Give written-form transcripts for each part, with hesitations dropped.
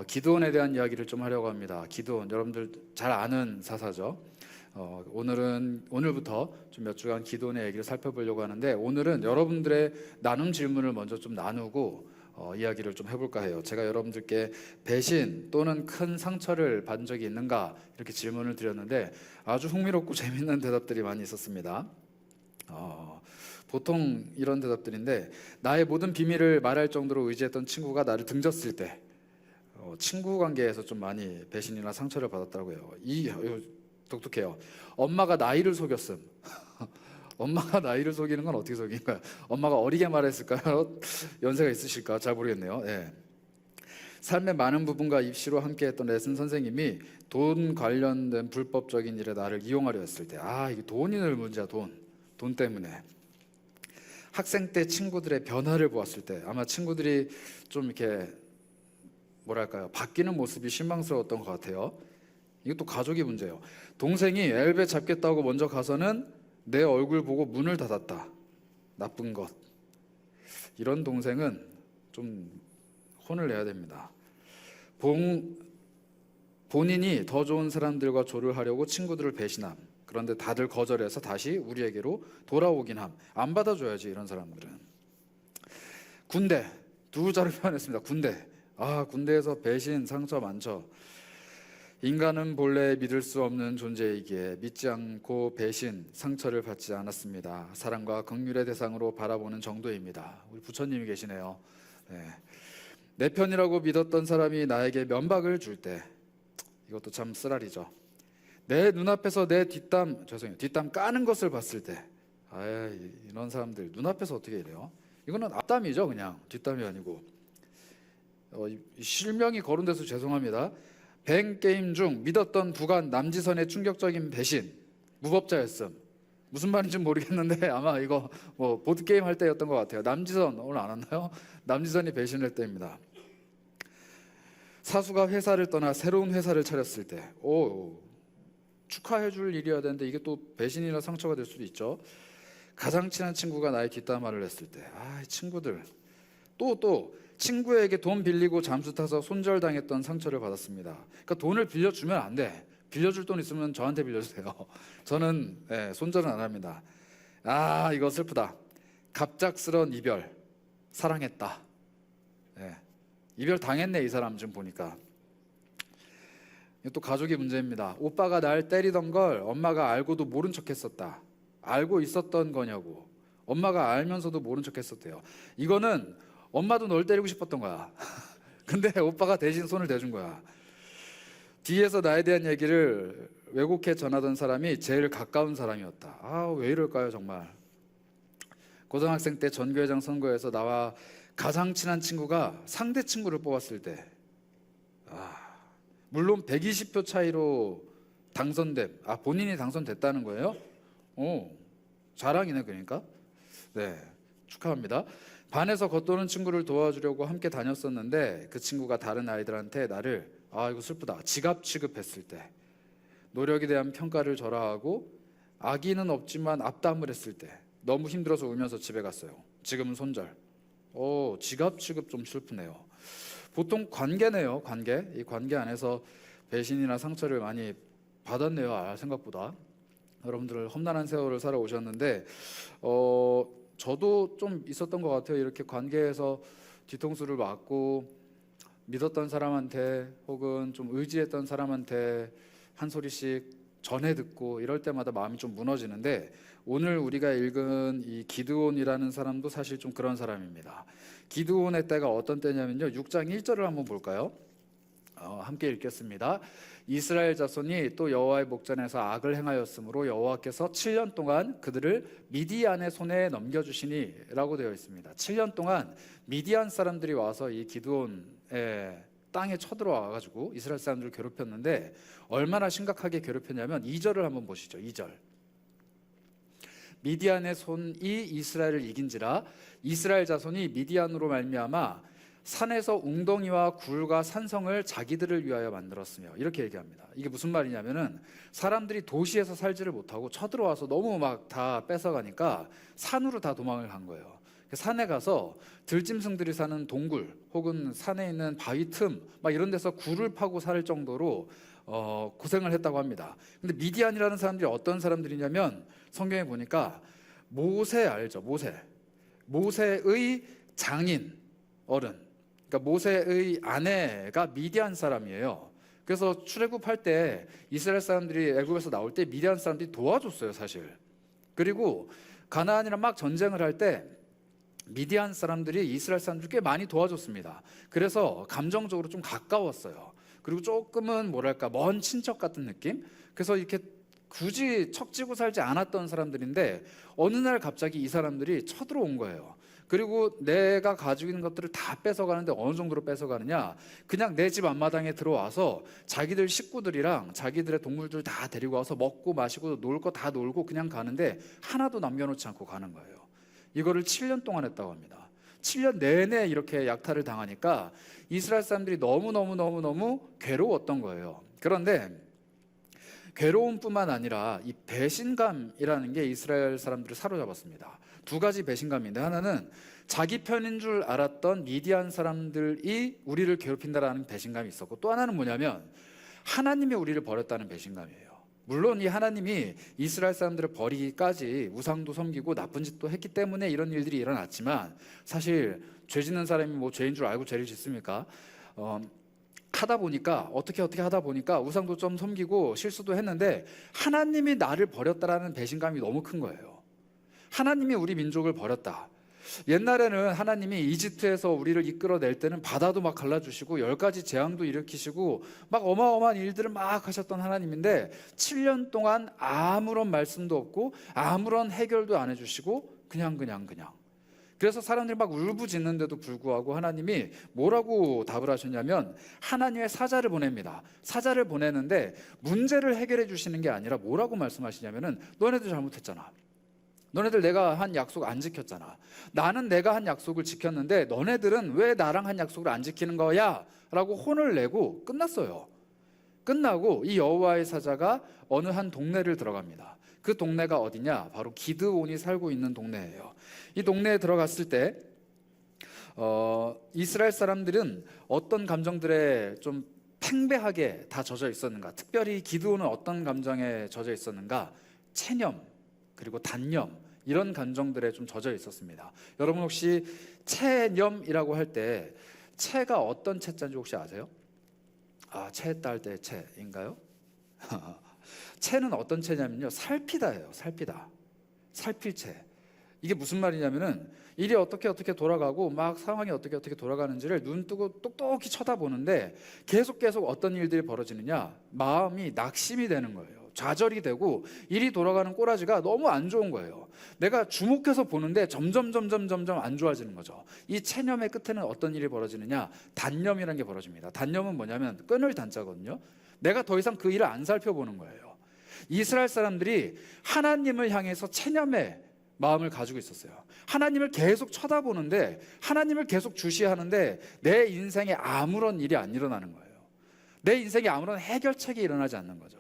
기드온에 대한 이야기를 좀 하려고 합니다. 기드온, 여러분들 잘 아는 사사죠. 오늘부터 좀 몇 주간 기드온의 얘기를 살펴보려고 하는데, 오늘은 여러분들의 나눔 질문을 먼저 좀 나누고 이야기를 좀 해볼까 해요. 제가 여러분들께 배신 또는 큰 상처를 받은 적이 있는가 이렇게 질문을 드렸는데 아주 흥미롭고 재밌는 대답들이 많이 있었습니다. 보통 이런 대답들인데, 나의 모든 비밀을 말할 정도로 의지했던 친구가 나를 등졌을 때, 친구 관계에서 좀 많이 배신이나 상처를 받았다고요. 이거 독특해요. 엄마가 나이를 속였음. 엄마가 나이를 속이는 건 어떻게 속인가요? 엄마가 어리게 말했을까요? 연세가 있으실까? 잘 모르겠네요. 예. 삶의 많은 부분과 입시로 함께했던 레슨 선생님이 돈 관련된 불법적인 일에 나를 이용하려 했을 때, 이게 돈이 늘 문제야. 돈 때문에. 학생 때 친구들의 변화를 보았을 때, 아마 친구들이 좀 이렇게 뭐랄까요, 바뀌는 모습이 실망스러웠던 것 같아요. 이것도 가족이 문제예요. 동생이 엘베 잡겠다고 먼저 가서는 내 얼굴 보고 문을 닫았다. 나쁜 것. 이런 동생은 좀 혼을 내야 됩니다. 본인이 더 좋은 사람들과 조를 하려고 친구들을 배신함. 그런데 다들 거절해서 다시 우리에게로 돌아오긴 함. 안 받아줘야지, 이런 사람들은. 군대, 두 자를 표현했습니다. 군대에서 배신, 상처 많죠. 인간은 본래 믿을 수 없는 존재이기에 믿지 않고 배신, 상처를 받지 않았습니다. 사랑과 긍휼의 대상으로 바라보는 정도입니다. 우리 부처님이 계시네요. 내 편이라고 믿었던 사람이 나에게 면박을 줄 때, 이것도 참 쓰라리죠. 내 눈앞에서 내 뒷담 까는 것을 봤을 때, 이런 사람들 눈앞에서 어떻게 이래요? 이거는 앞담이죠. 그냥 뒷담이 아니고. 실명이 거론돼서 죄송합니다. 뱅게임 중 믿었던 부관 남지선의 충격적인 배신, 무법자였음. 무슨 말인지 모르겠는데 아마 이거 보드게임 할 때였던 것 같아요. 남지선 오늘 안 왔나요? 남지선이 배신할 때입니다. 사수가 회사를 떠나 새로운 회사를 차렸을 때, 축하해줄 일이어야 되는데 이게 또 배신이나 상처가 될 수도 있죠. 가장 친한 친구가 나의 뒷담화를 했을 때, 친구들 또 친구에게 돈 빌리고 잠수 타서 손절당했던 상처를 받았습니다. 그러니까 돈을 빌려주면 안 돼. 빌려줄 돈 있으면 저한테 빌려주세요. 저는 손절은 안 합니다. 이거 슬프다. 갑작스런 이별, 사랑했다. 이별 당했네, 이 사람 지금 보니까. 또 가족의 문제입니다. 오빠가 날 때리던 걸 엄마가 알고도 모른 척했었다. 알고 있었던 거냐고. 엄마가 알면서도 모른 척했었대요. 이거는 엄마도 널 때리고 싶었던 거야. 근데 오빠가 대신 손을 대준 거야. 뒤에서 나에 대한 얘기를 왜곡해 전하던 사람이 제일 가까운 사람이었다. 왜 이럴까요, 정말. 고등학생 때 전교회장 선거에서 나와 가장 친한 친구가 상대 친구를 뽑았을 때, 물론 120표 차이로 당선됨. 본인이 당선됐다는 거예요? 자랑이네, 그러니까. 축하합니다. 반에서 겉도는 친구를 도와주려고 함께 다녔었는데 그 친구가 다른 아이들한테 나를, 이거 슬프다, 지갑 취급했을 때, 노력에 대한 평가를 절하하고 악의는 없지만 앞담을 했을 때 너무 힘들어서 울면서 집에 갔어요. 지금은 손절. 지갑 취급 좀 슬프네요. 보통 관계네요. 이 관계 안에서 배신이나 상처를 많이 받았네요. 생각보다. 여러분들 험난한 세월을 살아오셨는데 저도 좀 있었던 것 같아요. 이렇게 관계에서 뒤통수를 맞고 믿었던 사람한테 혹은 좀 의지했던 사람한테 한 소리씩 전해 듣고 이럴 때마다 마음이 좀 무너지는데, 오늘 우리가 읽은 이 기드온이라는 사람도 사실 좀 그런 사람입니다. 기드온의 때가 어떤 때냐면요, 6장 1절을 한번 볼까요? 함께 읽겠습니다. 이스라엘 자손이 또 여호와의 목전에서 악을 행하였으므로 여호와께서 7년 동안 그들을 미디안의 손에 넘겨주시니 라고 되어 있습니다. 7년 동안 미디안 사람들이 와서 이 기드온의 땅에 쳐들어와 가지고 이스라엘 사람들을 괴롭혔는데, 얼마나 심각하게 괴롭혔냐면 2절을 한번 보시죠. 2절. 미디안의 손이 이스라엘을 이긴지라 이스라엘 자손이 미디안으로 말미암아 산에서 웅덩이와 굴과 산성을 자기들을 위하여 만들었으며, 이렇게 얘기합니다. 이게 무슨 말이냐면은 사람들이 도시에서 살지를 못하고 쳐들어와서 너무 막 다 뺏어가니까 산으로 다 도망을 간 거예요. 산에 가서 들짐승들이 사는 동굴 혹은 산에 있는 바위 틈 막 이런 데서 굴을 파고 살 정도로 고생을 했다고 합니다. 근데 미디안이라는 사람들이 어떤 사람들이냐면 성경에 보니까 모세 알죠? 모세의 장인 어른, 그러니까 모세의 아내가 미디안 사람이에요. 그래서 출애굽할 때 이스라엘 사람들이 애굽에서 나올 때 미디안 사람들이 도와줬어요, 사실. 그리고 가나안이랑 막 전쟁을 할 때 미디안 사람들이 이스라엘 사람들 꽤 많이 도와줬습니다. 그래서 감정적으로 좀 가까웠어요. 그리고 조금은 뭐랄까 먼 친척 같은 느낌? 그래서 이렇게 굳이 척지고 살지 않았던 사람들인데 어느 날 갑자기 이 사람들이 쳐들어온 거예요. 그리고 내가 가지고 있는 것들을 다 뺏어가는데 어느 정도로 뺏어가느냐, 그냥 내 집 앞마당에 들어와서 자기들 식구들이랑 자기들의 동물들 다 데리고 와서 먹고 마시고 놀 거 다 놀고 그냥 가는데 하나도 남겨놓지 않고 가는 거예요. 이거를 7년 동안 했다고 합니다. 7년 내내 이렇게 약탈을 당하니까 이스라엘 사람들이 너무 괴로웠던 거예요. 그런데 괴로움뿐만 아니라 이 배신감이라는 게 이스라엘 사람들을 사로잡았습니다. 두 가지 배신감인데, 하나는 자기 편인 줄 알았던 미디안 사람들이 우리를 괴롭힌다라는 배신감이 있었고, 또 하나는 뭐냐면 하나님이 우리를 버렸다는 배신감이에요. 물론 이 하나님이 이스라엘 사람들을 버리기까지 우상도 섬기고 나쁜 짓도 했기 때문에 이런 일들이 일어났지만, 사실 죄 짓는 사람이 뭐 죄인 줄 알고 죄를 짓습니까? 하다 보니까 어떻게 하다 보니까 우상도 좀 섬기고 실수도 했는데 하나님이 나를 버렸다라는 배신감이 너무 큰 거예요. 하나님이 우리 민족을 버렸다. 옛날에는 하나님이 이집트에서 우리를 이끌어낼 때는 바다도 막 갈라주시고 10가지 재앙도 일으키시고 막 어마어마한 일들을 막 하셨던 하나님인데 7년 동안 아무런 말씀도 없고 아무런 해결도 안 해주시고 그냥 그래서 사람들이 막 울부짖는데도 불구하고 하나님이 뭐라고 답을 하셨냐면 하나님의 사자를 보냅니다. 사자를 보내는데 문제를 해결해 주시는 게 아니라 뭐라고 말씀하시냐면은 너네들 잘못했잖아. 너네들 내가 한 약속 안 지켰잖아. 나는 내가 한 약속을 지켰는데 너네들은 왜 나랑 한 약속을 안 지키는 거야? 라고 혼을 내고 끝났어요. 끝나고 이 여호와의 사자가 어느 한 동네를 들어갑니다. 그 동네가 어디냐? 바로 기드온이 살고 있는 동네예요. 이 동네에 들어갔을 때 이스라엘 사람들은 어떤 감정들에 좀 팽배하게 다 젖어 있었는가? 특별히 기드온은 어떤 감정에 젖어 있었는가? 체념, 그리고 단념, 이런 감정들에 좀 젖어 있었습니다. 여러분 혹시 체념이라고 할 때 체가 어떤 체자인지 혹시 아세요? 체했다 할 때 체인가요? 체는 어떤 체냐면요, 살피다예요. 살필 체. 이게 무슨 말이냐면은 일이 어떻게 돌아가고 막 상황이 어떻게 돌아가는지를 눈 뜨고 똑똑히 쳐다보는데 계속 어떤 일들이 벌어지느냐, 마음이 낙심이 되는 거예요. 좌절이 되고 일이 돌아가는 꼬라지가 너무 안 좋은 거예요. 내가 주목해서 보는데 점점 안 좋아지는 거죠. 이 체념의 끝에는 어떤 일이 벌어지느냐, 단념이라는 게 벌어집니다. 단념은 뭐냐면 끊을 단자거든요. 내가 더 이상 그 일을 안 살펴보는 거예요. 이스라엘 사람들이 하나님을 향해서 체념의 마음을 가지고 있었어요. 하나님을 계속 쳐다보는데, 하나님을 계속 주시하는데 내 인생에 아무런 일이 안 일어나는 거예요. 내 인생에 아무런 해결책이 일어나지 않는 거죠.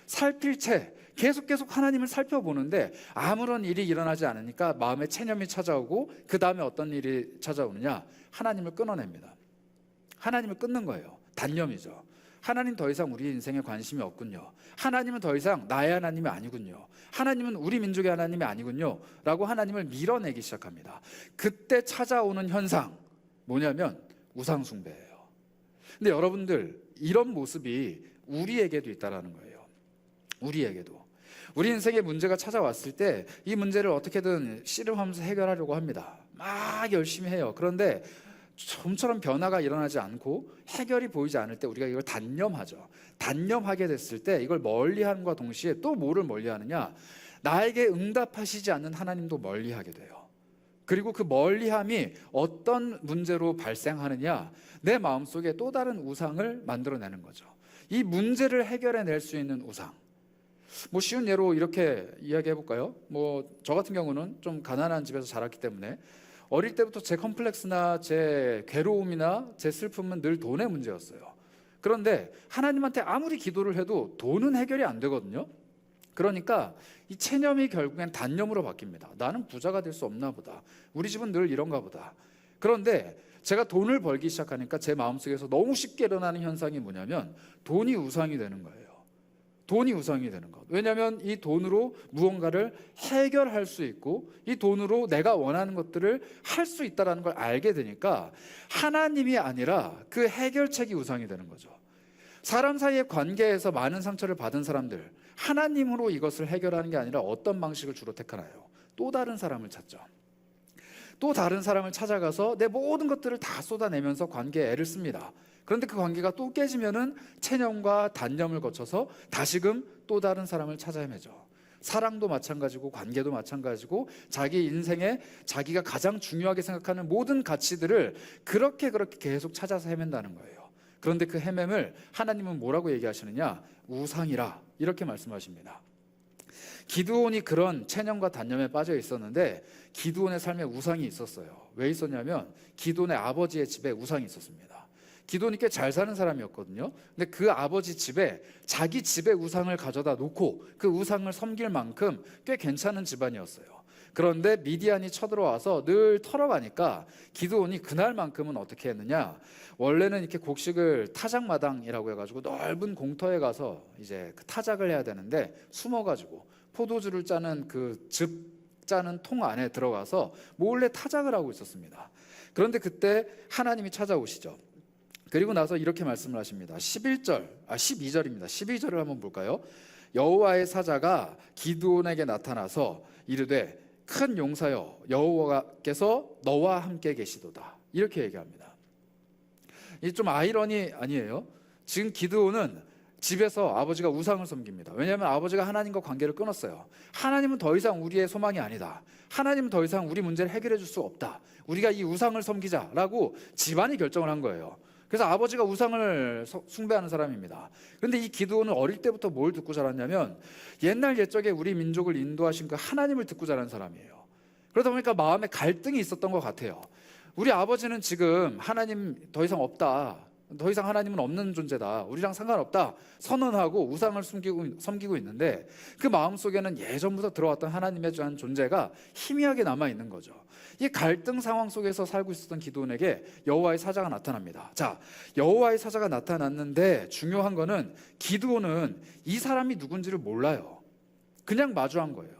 살필 채 계속 하나님을 살펴보는데 아무런 일이 일어나지 않으니까 마음에 체념이 찾아오고, 그 다음에 어떤 일이 찾아오느냐, 하나님을 끊어냅니다. 하나님을 끊는 거예요. 단념이죠. 하나님 더 이상 우리 인생에 관심이 없군요. 하나님은 더 이상 나의 하나님이 아니군요. 하나님은 우리 민족의 하나님이 아니군요. 라고 하나님을 밀어내기 시작합니다. 그때 찾아오는 현상 뭐냐면 우상 숭배예요. 근데 여러분들, 이런 모습이 우리에게도 있다라는 거예요. 우리에게도. 우리 인생에 문제가 찾아왔을 때 이 문제를 어떻게든 씨름하면서 해결하려고 합니다. 막 열심히 해요. 그런데 좀처럼 변화가 일어나지 않고 해결이 보이지 않을 때 우리가 이걸 단념하죠. 단념하게 됐을 때 이걸 멀리함과 동시에 또 뭐를 멀리하느냐, 나에게 응답하시지 않는 하나님도 멀리하게 돼요. 그리고 그 멀리함이 어떤 문제로 발생하느냐, 내 마음속에 또 다른 우상을 만들어내는 거죠. 이 문제를 해결해낼 수 있는 우상, 뭐 쉬운 예로 이렇게 이야기해 볼까요? 뭐 저 같은 경우는 좀 가난한 집에서 자랐기 때문에 어릴 때부터 제 컴플렉스나 제 괴로움이나 제 슬픔은 늘 돈의 문제였어요. 그런데 하나님한테 아무리 기도를 해도 돈은 해결이 안 되거든요. 그러니까 이 체념이 결국엔 단념으로 바뀝니다. 나는 부자가 될 수 없나 보다. 우리 집은 늘 이런가 보다. 그런데 제가 돈을 벌기 시작하니까 제 마음속에서 너무 쉽게 일어나는 현상이 뭐냐면 돈이 우상이 되는 거예요. 돈이 우상이 되는 것. 왜냐하면 이 돈으로 무언가를 해결할 수 있고 이 돈으로 내가 원하는 것들을 할 수 있다는 걸 알게 되니까 하나님이 아니라 그 해결책이 우상이 되는 거죠. 사람 사이의 관계에서 많은 상처를 받은 사람들, 하나님으로 이것을 해결하는 게 아니라 어떤 방식을 주로 택하나요? 또 다른 사람을 찾죠. 또 다른 사람을 찾아가서 내 모든 것들을 다 쏟아내면서 관계에 애를 씁니다. 그런데 그 관계가 또 깨지면은 체념과 단념을 거쳐서 다시금 또 다른 사람을 찾아 헤매죠. 사랑도 마찬가지고 관계도 마찬가지고 자기 인생에 자기가 가장 중요하게 생각하는 모든 가치들을 그렇게 계속 찾아서 헤맨다는 거예요. 그런데 그 헤맴을 하나님은 뭐라고 얘기하시느냐? 우상이라 이렇게 말씀하십니다. 기드온이 그런 체념과 단념에 빠져 있었는데 기드온의 삶에 우상이 있었어요. 왜 있었냐면 기드온의 아버지의 집에 우상이 있었습니다. 기드온이 꽤 잘 사는 사람이었거든요. 근데 그 아버지 집에 자기 집의 우상을 가져다 놓고 그 우상을 섬길 만큼 꽤 괜찮은 집안이었어요. 그런데 미디안이 쳐들어와서 늘 털어가니까 기드온이 그날만큼은 어떻게 했느냐? 원래는 이렇게 곡식을 타작마당이라고 해가지고 넓은 공터에 가서 이제 그 타작을 해야 되는데 숨어가지고 포도주를 짜는 그 즙 짜는 통 안에 들어가서 몰래 타작을 하고 있었습니다. 그런데 그때 하나님이 찾아오시죠. 그리고 나서 이렇게 말씀을 하십니다. 12절입니다. 12절을 한번 볼까요? 여호와의 사자가 기드온에게 나타나서 이르되 큰 용사여 여호와께서 너와 함께 계시도다. 이렇게 얘기합니다. 이 좀 아이러니 아니에요? 지금 기드온은 집에서 아버지가 우상을 섬깁니다. 왜냐하면 아버지가 하나님과 관계를 끊었어요. 하나님은 더 이상 우리의 소망이 아니다. 하나님은 더 이상 우리 문제를 해결해 줄 수 없다. 우리가 이 우상을 섬기자라고 집안이 결정을 한 거예요. 그래서 아버지가 우상을 숭배하는 사람입니다. 그런데 이 기드온은 어릴 때부터 뭘 듣고 자랐냐면 옛날 옛적에 우리 민족을 인도하신 그 하나님을 듣고 자란 사람이에요. 그러다 보니까 마음에 갈등이 있었던 것 같아요. 우리 아버지는 지금 하나님 더 이상 없다. 더 이상 하나님은 없는 존재다. 우리랑 상관없다. 선언하고 우상을 섬기고 있는데 그 마음속에는 예전부터 들어왔던 하나님에 대한 존재가 희미하게 남아있는 거죠. 이 갈등 상황 속에서 살고 있었던 기드온에게 여호와의 사자가 나타납니다. 자, 여호와의 사자가 나타났는데 중요한 거는 기드온은 이 사람이 누군지를 몰라요. 그냥 마주한 거예요.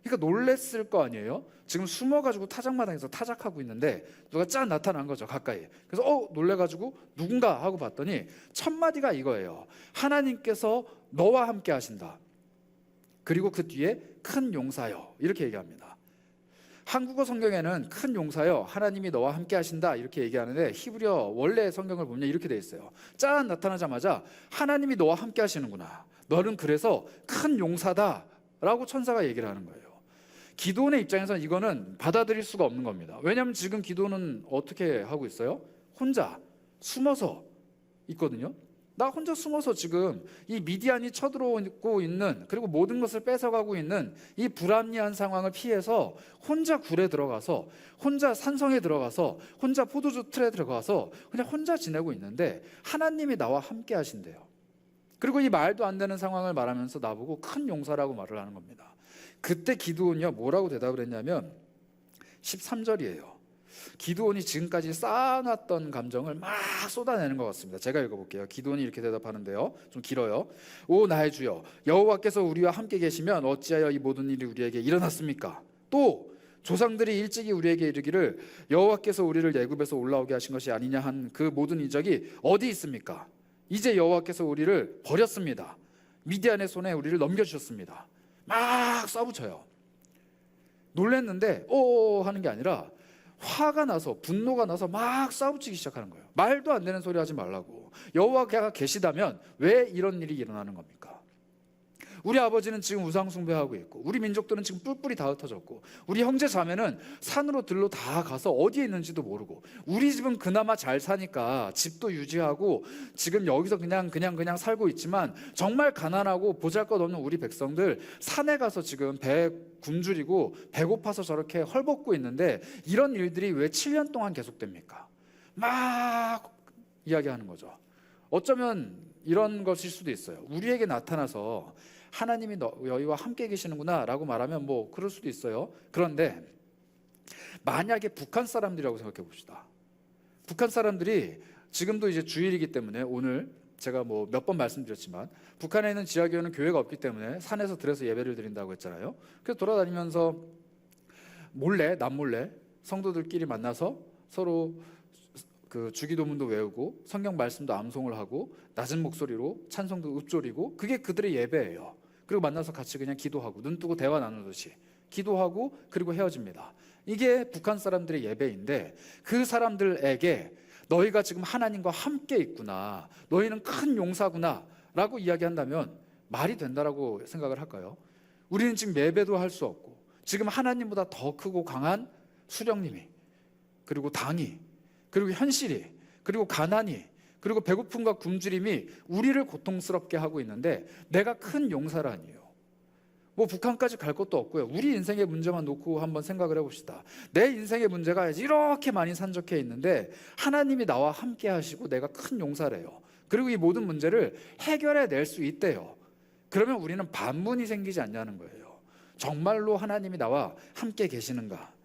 그러니까 놀랬을 거 아니에요? 지금 숨어가지고 타작마당에서 타작하고 있는데 누가 짠 나타난 거죠, 가까이. 그래서 놀래가지고 누군가 하고 봤더니 첫 마디가 이거예요. 하나님께서 너와 함께 하신다. 그리고 그 뒤에 큰 용사여 이렇게 얘기합니다. 한국어 성경에는 큰 용사여 하나님이 너와 함께 하신다 이렇게 얘기하는데 히브리어 원래 성경을 보면 이렇게 돼 있어요. 짠 나타나자마자 하나님이 너와 함께 하시는구나. 너는 그래서 큰 용사다 라고 천사가 얘기를 하는 거예요. 기드온의 입장에서는 이거는 받아들일 수가 없는 겁니다. 왜냐하면 지금 기드온은 어떻게 하고 있어요? 혼자 숨어서 있거든요. 나 혼자 숨어서 지금 이 미디안이 쳐들어오고 있는 그리고 모든 것을 뺏어가고 있는 이 불합리한 상황을 피해서 혼자 굴에 들어가서 혼자 산성에 들어가서 혼자 포도주 틀에 들어가서 그냥 혼자 지내고 있는데 하나님이 나와 함께 하신대요. 그리고 이 말도 안 되는 상황을 말하면서 나보고 큰 용사라고 말을 하는 겁니다. 그때 기드온이요 뭐라고 대답을 했냐면 13절이에요. 기드온이 지금까지 쌓아놨던 감정을 막 쏟아내는 것 같습니다. 제가 읽어볼게요. 기드온이 이렇게 대답하는데요, 좀 길어요. 오 나의 주여 여호와께서 우리와 함께 계시면 어찌하여 이 모든 일이 우리에게 일어났습니까? 또 조상들이 일찍이 우리에게 이르기를 여호와께서 우리를 애굽에서 올라오게 하신 것이 아니냐 한 그 모든 이적이 어디 있습니까? 이제 여호와께서 우리를 버렸습니다. 미디안의 손에 우리를 넘겨주셨습니다. 막 쏴붙여요. 놀랬는데 오 하는 게 아니라 화가 나서 분노가 나서 막 쏴붙이기 시작하는 거예요. 말도 안 되는 소리 하지 말라고. 여호와가 계시다면 왜 이런 일이 일어나는 겁니까? 우리 아버지는 지금 우상 숭배하고 있고 우리 민족들은 지금 뿔뿔이 다 흩어졌고 우리 형제 자매는 산으로 들로 다 가서 어디에 있는지도 모르고 우리 집은 그나마 잘 사니까 집도 유지하고 지금 여기서 그냥 살고 있지만 정말 가난하고 보잘것없는 우리 백성들 산에 가서 지금 배 굶주리고 배고파서 저렇게 헐벗고 있는데 이런 일들이 왜 7년 동안 계속됩니까? 막 이야기하는 거죠. 어쩌면 이런 것일 수도 있어요. 우리에게 나타나서 하나님이 너희와 함께 계시는구나 라고 말하면 뭐 그럴 수도 있어요. 그런데 만약에 북한 사람들이라고 생각해 봅시다. 북한 사람들이 지금도 이제 주일이기 때문에 오늘 제가 뭐 몇 번 말씀드렸지만 북한에 있는 지하교회는 교회가 없기 때문에 산에서 들에서 예배를 드린다고 했잖아요. 그래서 돌아다니면서 몰래 남몰래 성도들끼리 만나서 서로 그 주기도문도 외우고 성경 말씀도 암송을 하고 낮은 목소리로 찬송도 읊조리고 그게 그들의 예배예요. 그리고 만나서 같이 그냥 기도하고 눈 뜨고 대화 나누듯이 기도하고 그리고 헤어집니다. 이게 북한 사람들의 예배인데 그 사람들에게 너희가 지금 하나님과 함께 있구나, 너희는 큰 용사구나 라고 이야기한다면 말이 된다라고 생각을 할까요? 우리는 지금 예배도 할 수 없고 지금 하나님보다 더 크고 강한 수령님이, 그리고 당이, 그리고 현실이, 그리고 가난이, 그리고 배고픔과 굶주림이 우리를 고통스럽게 하고 있는데 내가 큰 용사라니요. 뭐 북한까지 갈 것도 없고요. 우리 인생의 문제만 놓고 한번 생각을 해봅시다. 내 인생의 문제가 이렇게 많이 산적해 있는데 하나님이 나와 함께 하시고 내가 큰 용사래요. 그리고 이 모든 문제를 해결해 낼 수 있대요. 그러면 우리는 반문이 생기지 않냐는 거예요. 정말로 하나님이 나와 함께 계시는가?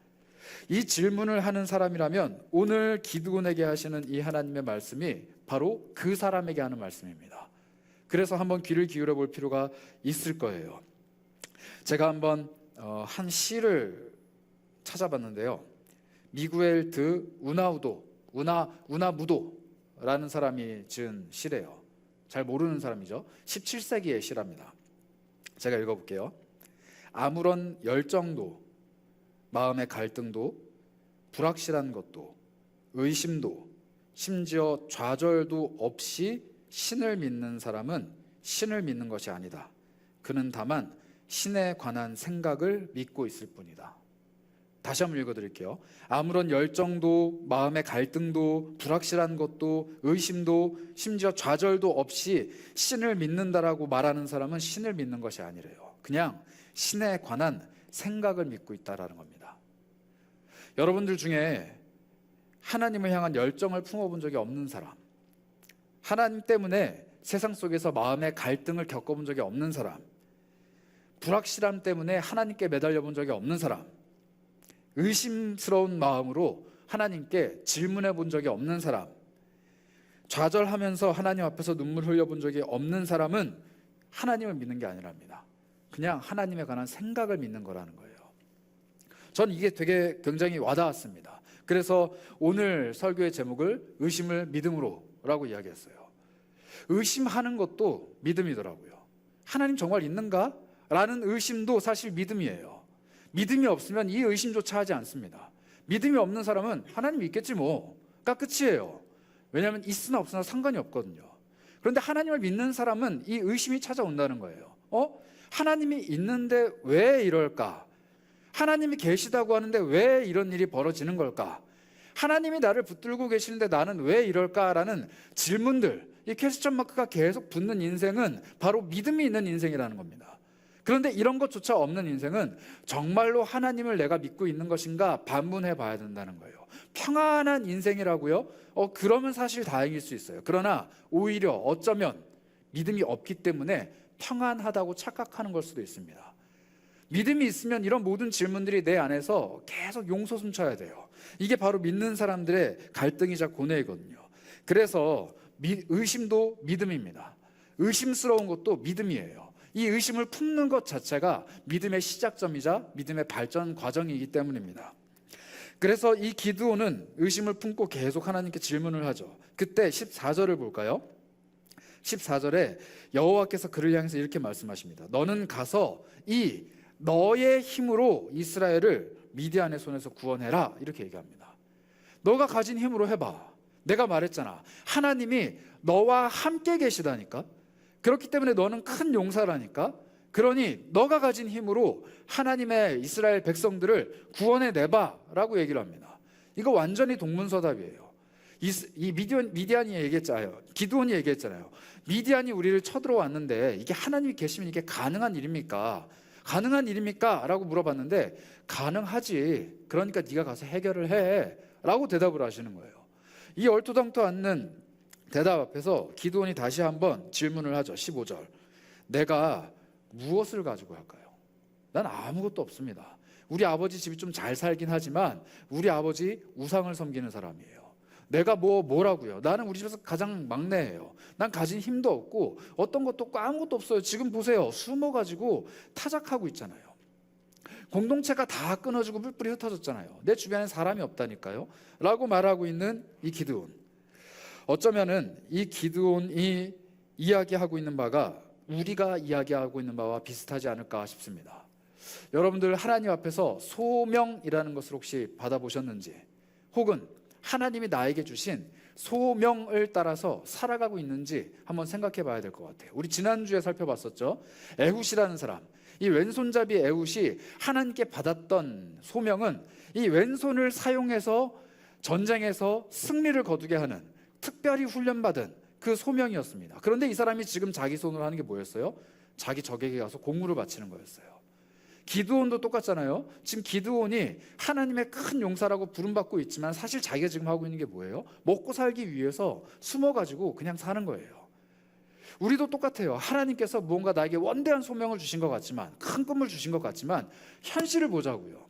이 질문을 하는 사람이라면 오늘 기드온에게 하시는 이 하나님의 말씀이 바로 그 사람에게 하는 말씀입니다. 그래서 한번 귀를 기울여 볼 필요가 있을 거예요. 제가 한번 한 시를 찾아봤는데요. 미구엘 드 우나무도라는 사람이 지은 시래요. 잘 모르는 사람이죠. 17세기의 시랍니다. 제가 읽어볼게요. 아무런 열정도, 마음의 갈등도, 불확실한 것도, 의심도, 심지어 좌절도 없이 신을 믿는 사람은 신을 믿는 것이 아니다. 그는 다만 신에 관한 생각을 믿고 있을 뿐이다. 다시 한번 읽어드릴게요. 아무런 열정도, 마음의 갈등도, 불확실한 것도, 의심도, 심지어 좌절도 없이 신을 믿는다라고 말하는 사람은 신을 믿는 것이 아니래요. 그냥 신에 관한 생각을 믿고 있다라는 겁니다. 여러분들 중에 하나님을 향한 열정을 품어본 적이 없는 사람, 하나님 때문에 세상 속에서 마음의 갈등을 겪어본 적이 없는 사람, 불확실함 때문에 하나님께 매달려 본 적이 없는 사람, 의심스러운 마음으로 하나님께 질문해 본 적이 없는 사람, 좌절하면서 하나님 앞에서 눈물 흘려 본 적이 없는 사람은 하나님을 믿는 게 아니랍니다. 그냥 하나님에 관한 생각을 믿는 거라는 거예요. 전 이게 되게 굉장히 와닿았습니다. 그래서 오늘 설교의 제목을 의심을 믿음으로 라고 이야기했어요. 의심하는 것도 믿음이더라고요. 하나님 정말 있는가? 라는 의심도 사실 믿음이에요. 믿음이 없으면 이 의심조차 하지 않습니다. 믿음이 없는 사람은 하나님 있겠지 뭐가 끝이에요. 왜냐하면 있으나 없으나 상관이 없거든요. 그런데 하나님을 믿는 사람은 이 의심이 찾아온다는 거예요. 하나님이 있는데 왜 이럴까? 하나님이 계시다고 하는데 왜 이런 일이 벌어지는 걸까? 하나님이 나를 붙들고 계시는데 나는 왜 이럴까라는 질문들, 이 퀘스천 마크가 계속 붙는 인생은 바로 믿음이 있는 인생이라는 겁니다. 그런데 이런 것조차 없는 인생은 정말로 하나님을 내가 믿고 있는 것인가 반문해 봐야 된다는 거예요. 평안한 인생이라고요? 그러면 사실 다행일 수 있어요. 그러나 오히려 어쩌면 믿음이 없기 때문에 평안하다고 착각하는 걸 수도 있습니다. 믿음이 있으면 이런 모든 질문들이 내 안에서 계속 용솟음쳐야 돼요. 이게 바로 믿는 사람들의 갈등이자 고뇌이거든요. 그래서 의심도 믿음입니다. 의심스러운 것도 믿음이에요. 이 의심을 품는 것 자체가 믿음의 시작점이자 믿음의 발전 과정이기 때문입니다. 그래서 이 기드온은 의심을 품고 계속 하나님께 질문을 하죠. 그때 14절을 볼까요? 14절에 여호와께서 그를 향해서 이렇게 말씀하십니다. 너는 가서 이 너의 힘으로 이스라엘을 미디안의 손에서 구원해라, 이렇게 얘기합니다. 너가 가진 힘으로 해봐. 내가 말했잖아. 하나님이 너와 함께 계시다니까. 그렇기 때문에 너는 큰 용사라니까. 그러니 너가 가진 힘으로 하나님의 이스라엘 백성들을 구원해내봐 라고 얘기를 합니다. 이거 완전히 동문서답이에요. 이 미디안이 얘기했잖아요. 기드온이 얘기했잖아요. 미디안이 우리를 쳐들어왔는데 이게 하나님이 계시면 이게 가능한 일입니까? 가능한 일입니까? 라고 물어봤는데 가능하지. 그러니까 네가 가서 해결을 해 라고 대답을 하시는 거예요. 이 얼토당토 않는 대답 앞에서 기드온이 다시 한번 질문을 하죠. 15절. 내가 무엇을 가지고 할까요? 난 아무것도 없습니다. 우리 아버지 집이 좀 잘 살긴 하지만 우리 아버지 우상을 섬기는 사람이에요. 내가 뭐라고요? 나는 우리 집에서 가장 막내예요. 난 가진 힘도 없고 어떤 것도 없고 아무것도 없어요. 지금 보세요. 숨어가지고 타작하고 있잖아요. 공동체가 다 끊어지고 뿔뿔이 흩어졌잖아요. 내 주변에 사람이 없다니까요. 라고 말하고 있는 이 기드온. 어쩌면은 이 기드온이 이야기하고 있는 바가 우리가 이야기하고 있는 바와 비슷하지 않을까 싶습니다. 여러분들 하나님 앞에서 소명이라는 것을 혹시 받아보셨는지, 혹은 하나님이 나에게 주신 소명을 따라서 살아가고 있는지 한번 생각해 봐야 될 것 같아요. 우리 지난주에 살펴봤었죠. 에훗이라는 사람, 이 왼손잡이 에훗이 하나님께 받았던 소명은 이 왼손을 사용해서 전쟁에서 승리를 거두게 하는 특별히 훈련받은 그 소명이었습니다. 그런데 이 사람이 지금 자기 손으로 하는 게 뭐였어요? 자기 적에게 가서 공물을 바치는 거였어요. 기드온도 똑같잖아요. 지금 기드온이 하나님의 큰 용사라고 부름받고 있지만 사실 자기가 지금 하고 있는 게 뭐예요? 먹고 살기 위해서 숨어가지고 그냥 사는 거예요. 우리도 똑같아요. 하나님께서 무언가 나에게 원대한 소명을 주신 것 같지만, 큰 꿈을 주신 것 같지만 현실을 보자고요.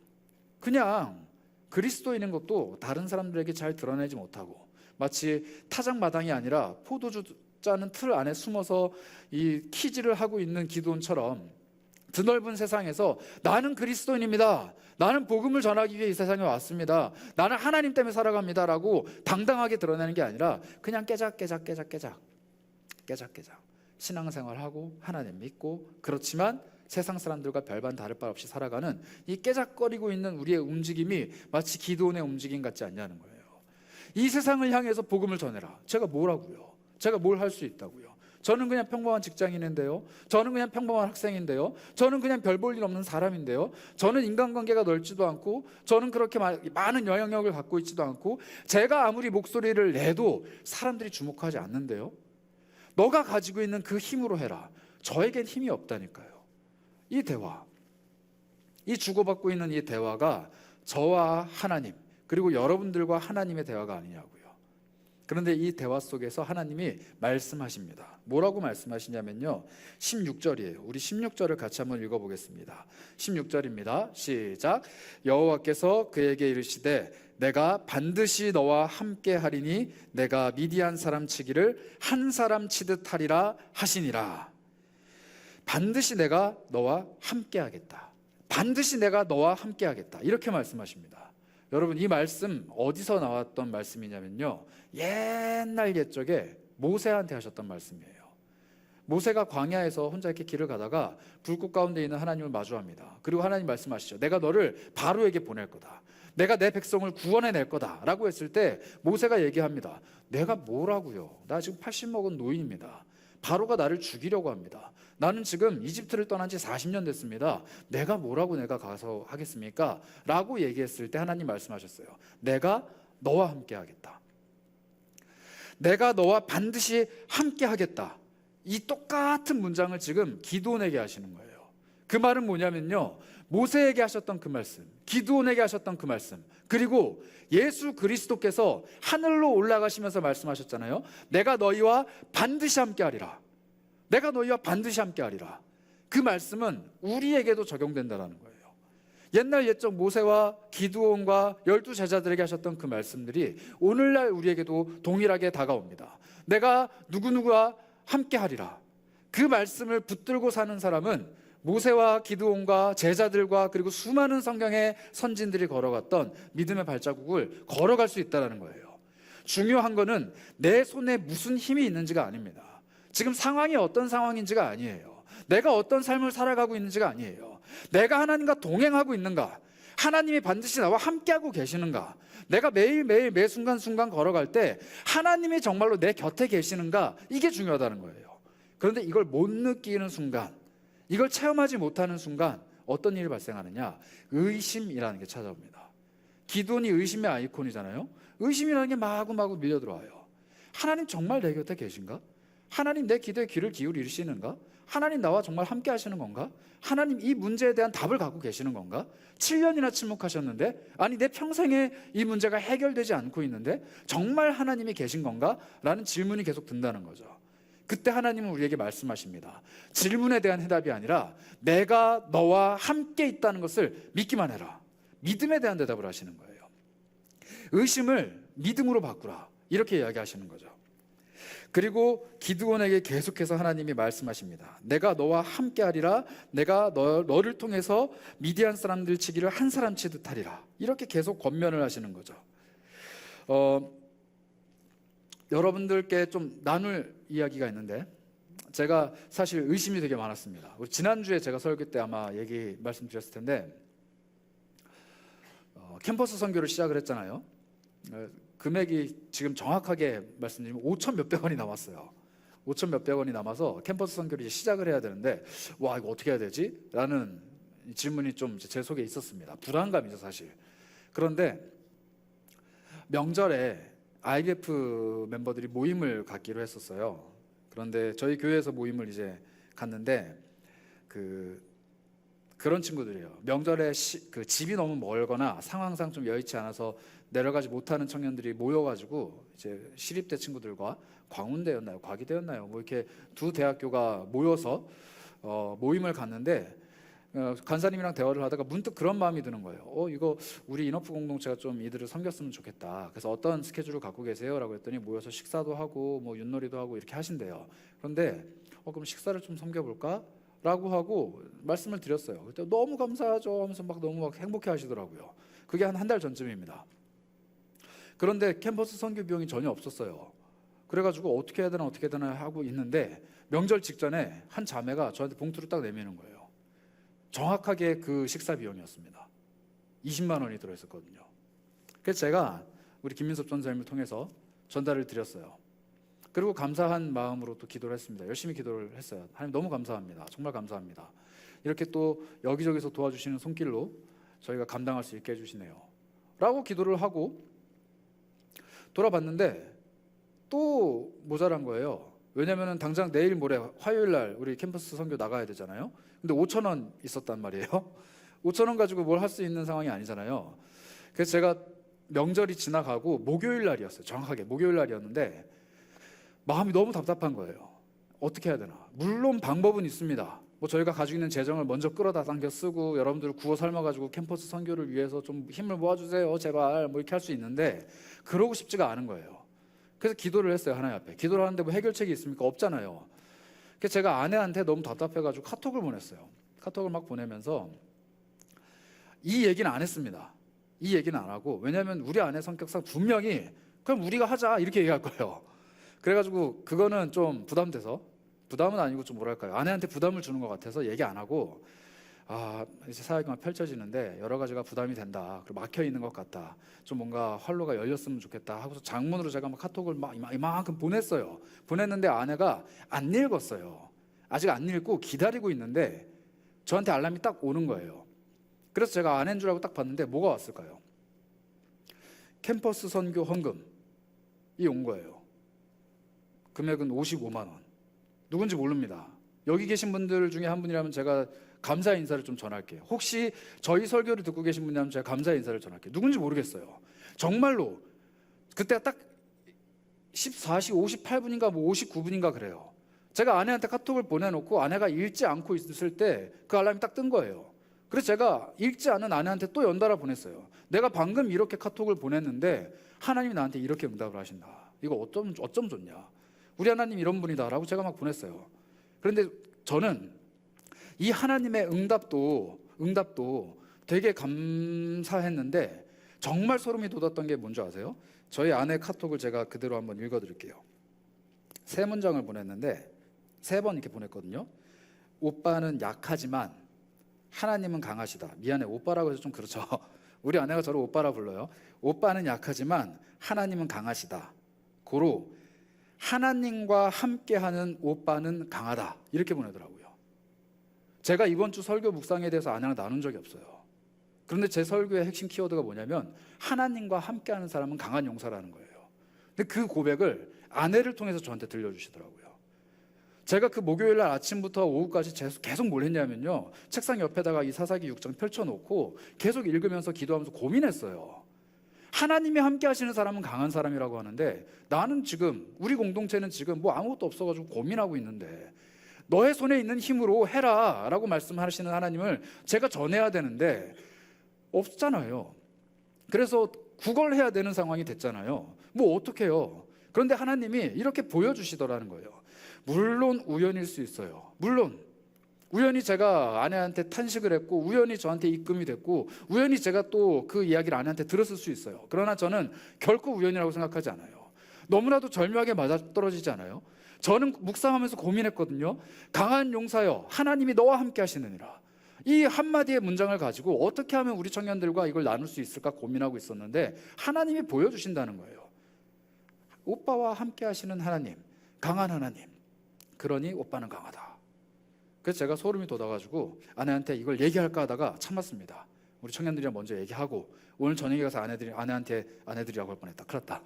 그냥 그리스도인인 것도 다른 사람들에게 잘 드러내지 못하고 마치 타작마당이 아니라 포도주 짜는 틀 안에 숨어서 이 키즈를 하고 있는 기드온처럼 드넓은 세상에서 나는 그리스도인입니다. 나는 복음을 전하기 위해 이 세상에 왔습니다. 나는 하나님 때문에 살아갑니다. 라고 당당하게 드러내는 게 아니라 그냥 깨작깨작 신앙생활하고 하나님 믿고, 그렇지만 세상 사람들과 별반 다를 바 없이 살아가는 이 깨작거리고 있는 우리의 움직임이 마치 기드온의 움직임 같지 않냐는 거예요. 이 세상을 향해서 복음을 전해라. 제가 뭐라고요? 제가 뭘 할 수 있다고요? 저는 그냥 평범한 직장인인데요. 저는 그냥 평범한 학생인데요. 저는 그냥 별 볼 일 없는 사람인데요. 저는 인간관계가 넓지도 않고, 저는 그렇게 많은 영향력을 갖고 있지도 않고, 제가 아무리 목소리를 내도 사람들이 주목하지 않는데요. 너가 가지고 있는 그 힘으로 해라. 저에겐 힘이 없다니까요. 이 대화, 이 주고받고 있는 이 대화가 저와 하나님, 그리고 여러분들과 하나님의 대화가 아니냐고요. 그런데 이 대화 속에서 하나님이 말씀하십니다. 뭐라고 말씀하시냐면요, 16절이에요. 우리 16절을 같이 한번 읽어보겠습니다. 16절입니다. 시작. 여호와께서 그에게 이르시되 내가 반드시 너와 함께 하리니 내가 미디안 사람 치기를 한 사람 치듯 하리라 하시니라. 반드시 내가 너와 함께 하겠다. 반드시 내가 너와 함께 하겠다. 이렇게 말씀하십니다. 여러분, 이 말씀 어디서 나왔던 말씀이냐면요, 옛날 옛적에 모세한테 하셨던 말씀이에요. 모세가 광야에서 혼자 이렇게 길을 가다가 불꽃 가운데 있는 하나님을 마주합니다. 그리고 하나님 말씀하시죠. 내가 너를 바로에게 보낼 거다. 내가 내 백성을 구원해낼 거다 라고 했을 때 모세가 얘기합니다. 내가 뭐라고요? 나 지금 80 먹은 노인입니다. 바로가 나를 죽이려고 합니다. 나는 지금 이집트를 떠난 지 40년 됐습니다. 내가 뭐라고 내가 가서 하겠습니까? 라고 얘기했을 때 하나님 말씀하셨어요. 내가 너와 함께 하겠다. 내가 너와 반드시 함께 하겠다. 이 똑같은 문장을 지금 기드온에게 하시는 거예요. 그 말은 뭐냐면요, 모세에게 하셨던 그 말씀, 기드온에게 하셨던 그 말씀, 그리고 예수 그리스도께서 하늘로 올라가시면서 말씀하셨잖아요. 내가 너희와 반드시 함께 하리라. 내가 너희와 반드시 함께 하리라. 그 말씀은 우리에게도 적용된다는 거예요. 옛날 옛적 모세와 기드온과 12 제자들에게 하셨던 그 말씀들이 오늘날 우리에게도 동일하게 다가옵니다. 내가 누구누구와 함께 하리라. 그 말씀을 붙들고 사는 사람은 모세와 기드온과 제자들과 그리고 수많은 성경의 선진들이 걸어갔던 믿음의 발자국을 걸어갈 수 있다는 거예요. 중요한 거는 내 손에 무슨 힘이 있는지가 아닙니다. 지금 상황이 어떤 상황인지가 아니에요. 내가 어떤 삶을 살아가고 있는지가 아니에요. 내가 하나님과 동행하고 있는가? 하나님이 반드시 나와 함께하고 계시는가? 내가 매일매일 매 순간순간 걸어갈 때 하나님이 정말로 내 곁에 계시는가? 이게 중요하다는 거예요. 그런데 이걸 못 느끼는 순간, 이걸 체험하지 못하는 순간 어떤 일이 발생하느냐? 의심이라는 게 찾아옵니다. 기드온이 의심의 아이콘이잖아요. 의심이라는 게 마구마구 밀려들어와요. 하나님 정말 내 곁에 계신가? 하나님 내 기도에 귀를 기울이시는가? 하나님 나와 정말 함께 하시는 건가? 하나님 이 문제에 대한 답을 갖고 계시는 건가? 7년이나 침묵하셨는데, 아니 내 평생에 이 문제가 해결되지 않고 있는데 정말 하나님이 계신 건가? 라는 질문이 계속 든다는 거죠. 그때 하나님은 우리에게 말씀하십니다. 질문에 대한 해답이 아니라 내가 너와 함께 있다는 것을 믿기만 해라. 믿음에 대한 대답을 하시는 거예요. 의심을 믿음으로 바꾸라. 이렇게 이야기하시는 거죠. 그리고 기드온에게 계속해서 하나님이 말씀하십니다. 내가 너와 함께 하리라. 내가 너를 통해서 미디안 사람들 치기를 한 사람 치듯 하리라. 이렇게 계속 권면을 하시는 거죠. 여러분들께 좀 나눌 이야기가 있는데, 제가 사실 의심이 되게 많았습니다. 우리 지난주에 제가 설교 때 아마 말씀드렸을 텐데, 캠퍼스 선교를 시작을 했잖아요. 금액이 지금 정확하게 말씀드리면 5천 몇백 원이 남았어요. 5천 몇백 원이 남아서 캠퍼스 선교를 이제 시작을 해야 되는데, 와, 이거 어떻게 해야 되지? 라는 질문이 좀 제 속에 있었습니다. 불안감이죠, 사실. 그런데 명절에 IBF member들이 모임을 갖기로 했었어요. 그런데 저희 교회에서 모임을 이제 갔는데 그런 친구들이에요. 명절에 그 집이 너무 멀거나 상황상 좀 여의치 않아서 내려가지 못하는 청년들이 모여가지고 이제 시립대 친구들과 광운대였나요, 과기대였나요, 뭐 이렇게 두 대학교가 모여서 모임을 갔는데, 간사님이랑 대화를 하다가 문득 그런 마음이 드는 거예요. 이거 우리 인어프 공동체가 좀 이들을 섬겼으면 좋겠다. 그래서 어떤 스케줄을 갖고 계세요? 라고 했더니 모여서 식사도 하고 뭐 윷놀이도 하고 이렇게 하신대요. 그런데 그럼 식사를 좀 섬겨볼까? 라고 하고 말씀을 드렸어요. 그때 너무 감사하죠 하면서 너무 행복해 하시더라고요. 그게 한 달 전쯤입니다. 그런데 캠퍼스 선교 비용이 전혀 없었어요. 그래가지고 어떻게 해야 되나 하고 있는데, 명절 직전에 한 자매가 저한테 봉투를 딱 내미는 거예요. 정확하게 그 식사 비용이었습니다. 20만 원이 들어있었거든요. 그래서 제가 우리 김민섭 전사님을 통해서 전달을 드렸어요. 그리고 감사한 마음으로 또 기도를 했습니다. 열심히 기도를 했어요. 하나님 너무 감사합니다. 정말 감사합니다. 이렇게 또 여기저기서 도와주시는 손길로 저희가 감당할 수 있게 해주시네요. 라고 기도를 하고 돌아봤는데 또 모자란 거예요. 왜냐하면 당장 내일 모레 화요일 날 우리 캠퍼스 선교 나가야 되잖아요. 근데 5천 원 있었단 말이에요. 5천 원 가지고 뭘 할 수 있는 상황이 아니잖아요. 그래서 제가 명절이 지나가고 목요일 날이었어요. 정확하게 목요일 날이었는데 마음이 너무 답답한 거예요. 어떻게 해야 되나. 물론 방법은 있습니다. 뭐 저희가 가지고 있는 재정을 먼저 끌어다 당겨 쓰고 여러분들을 구워 삶아가지고 캠퍼스 선교를 위해서 좀 힘을 모아주세요 제발 뭐 이렇게 할 수 있는데, 그러고 싶지가 않은 거예요. 그래서 기도를 했어요. 하나님 앞에. 기도를 하는데 뭐 해결책이 있습니까? 없잖아요. 그래서 제가 아내한테 너무 답답해가지고 카톡을 보냈어요. 카톡을 막 보내면서 이 얘기는 안 했습니다. 이 얘기는 안 하고, 왜냐하면 우리 아내 성격상 분명히 그럼 우리가 하자 이렇게 얘기할 거예요. 그래가지고 그거는 좀 부담돼서, 부담은 아니고 좀 뭐랄까요, 아내한테 부담을 주는 것 같아서 얘기 안 하고, 이제 사역이 펼쳐지는데 여러 가지가 부담이 된다, 그리고 막혀 있는 것 같다, 좀 뭔가 활로가 열렸으면 좋겠다 하고서 장문으로 제가 막 카톡을 이만큼 보냈어요. 보냈는데 아내가 안 읽었어요. 아직 안 읽고 기다리고 있는데 저한테 알람이 딱 오는 거예요. 그래서 제가 아내인 줄 알고 딱 봤는데 뭐가 왔을까요? 캠퍼스 선교 헌금이 온 거예요. 금액은 55만 원. 누군지 모릅니다. 여기 계신 분들 중에 한 분이라면 제가 감사 인사를 좀 전할게요. 혹시 저희 설교를 듣고 계신 분이라면 제가 감사 인사를 전할게요. 누군지 모르겠어요. 정말로 그때가 딱 14시 58분인가 뭐 59분인가 그래요. 제가 아내한테 카톡을 보내놓고 아내가 읽지 않고 있을 때 그 알람이 딱 뜬 거예요. 그래서 제가 읽지 않은 아내한테 또 연달아 보냈어요. 내가 방금 이렇게 카톡을 보냈는데 하나님이 나한테 이렇게 응답을 하신다. 이거 어쩜 좋냐. 우리 하나님 이런 분이다라고 제가 막 보냈어요. 그런데 저는 이 하나님의 응답도 되게 감사했는데 정말 소름이 돋았던 게 뭔지 아세요? 저희 아내 카톡을 제가 그대로 한번 읽어드릴게요. 3문장을 보냈는데 3번 이렇게 보냈거든요. 오빠는 약하지만 하나님은 강하시다. 미안해, 오빠라고 해서 좀 그렇죠. 우리 아내가 저를 오빠라 불러요. 오빠는 약하지만 하나님은 강하시다. 고로 하나님과 함께하는 오빠는 강하다. 이렇게 보내더라고요. 제가 이번 주 설교 묵상에 대해서 아내랑 나눈 적이 없어요. 그런데 제 설교의 핵심 키워드가 뭐냐면 하나님과 함께하는 사람은 강한 용사라는 거예요. 근데 그 고백을 아내를 통해서 저한테 들려주시더라고요. 제가 그 목요일 날 아침부터 오후까지 계속 뭘 했냐면요, 책상 옆에다가 이 사사기 6장 펼쳐놓고 계속 읽으면서 기도하면서 고민했어요. 하나님이 함께 하시는 사람은 강한 사람이라고 하는데, 나는 지금, 우리 공동체는 지금 뭐 아무것도 없어가지고 고민하고 있는데 너의 손에 있는 힘으로 해라 라고 말씀하시는 하나님을 제가 전해야 되는데 없잖아요. 그래서 구걸해야 되는 상황이 됐잖아요. 뭐 어떡해요. 그런데 하나님이 이렇게 보여주시더라는 거예요. 물론 우연일 수 있어요. 물론 우연히 제가 아내한테 탄식을 했고, 우연히 저한테 입금이 됐고, 우연히 제가 또 그 이야기를 아내한테 들었을 수 있어요. 그러나 저는 결코 우연이라고 생각하지 않아요. 너무나도 절묘하게 맞아떨어지지 않아요? 저는 묵상하면서 고민했거든요. 강한 용사여, 하나님이 너와 함께 하시느니라. 이 한마디의 문장을 가지고 어떻게 하면 우리 청년들과 이걸 나눌 수 있을까 고민하고 있었는데, 하나님이 보여주신다는 거예요. 오빠와 함께 하시는 하나님, 강한 하나님. 그러니 오빠는 강하다. 그래서 제가 소름이 돋아가지고 아내한테 이걸 얘기할까 하다가 참았습니다. 우리 청년들이랑 먼저 얘기하고, 오늘 저녁에 가서 아내들이라고 할 뻔했다. 큰일 났다.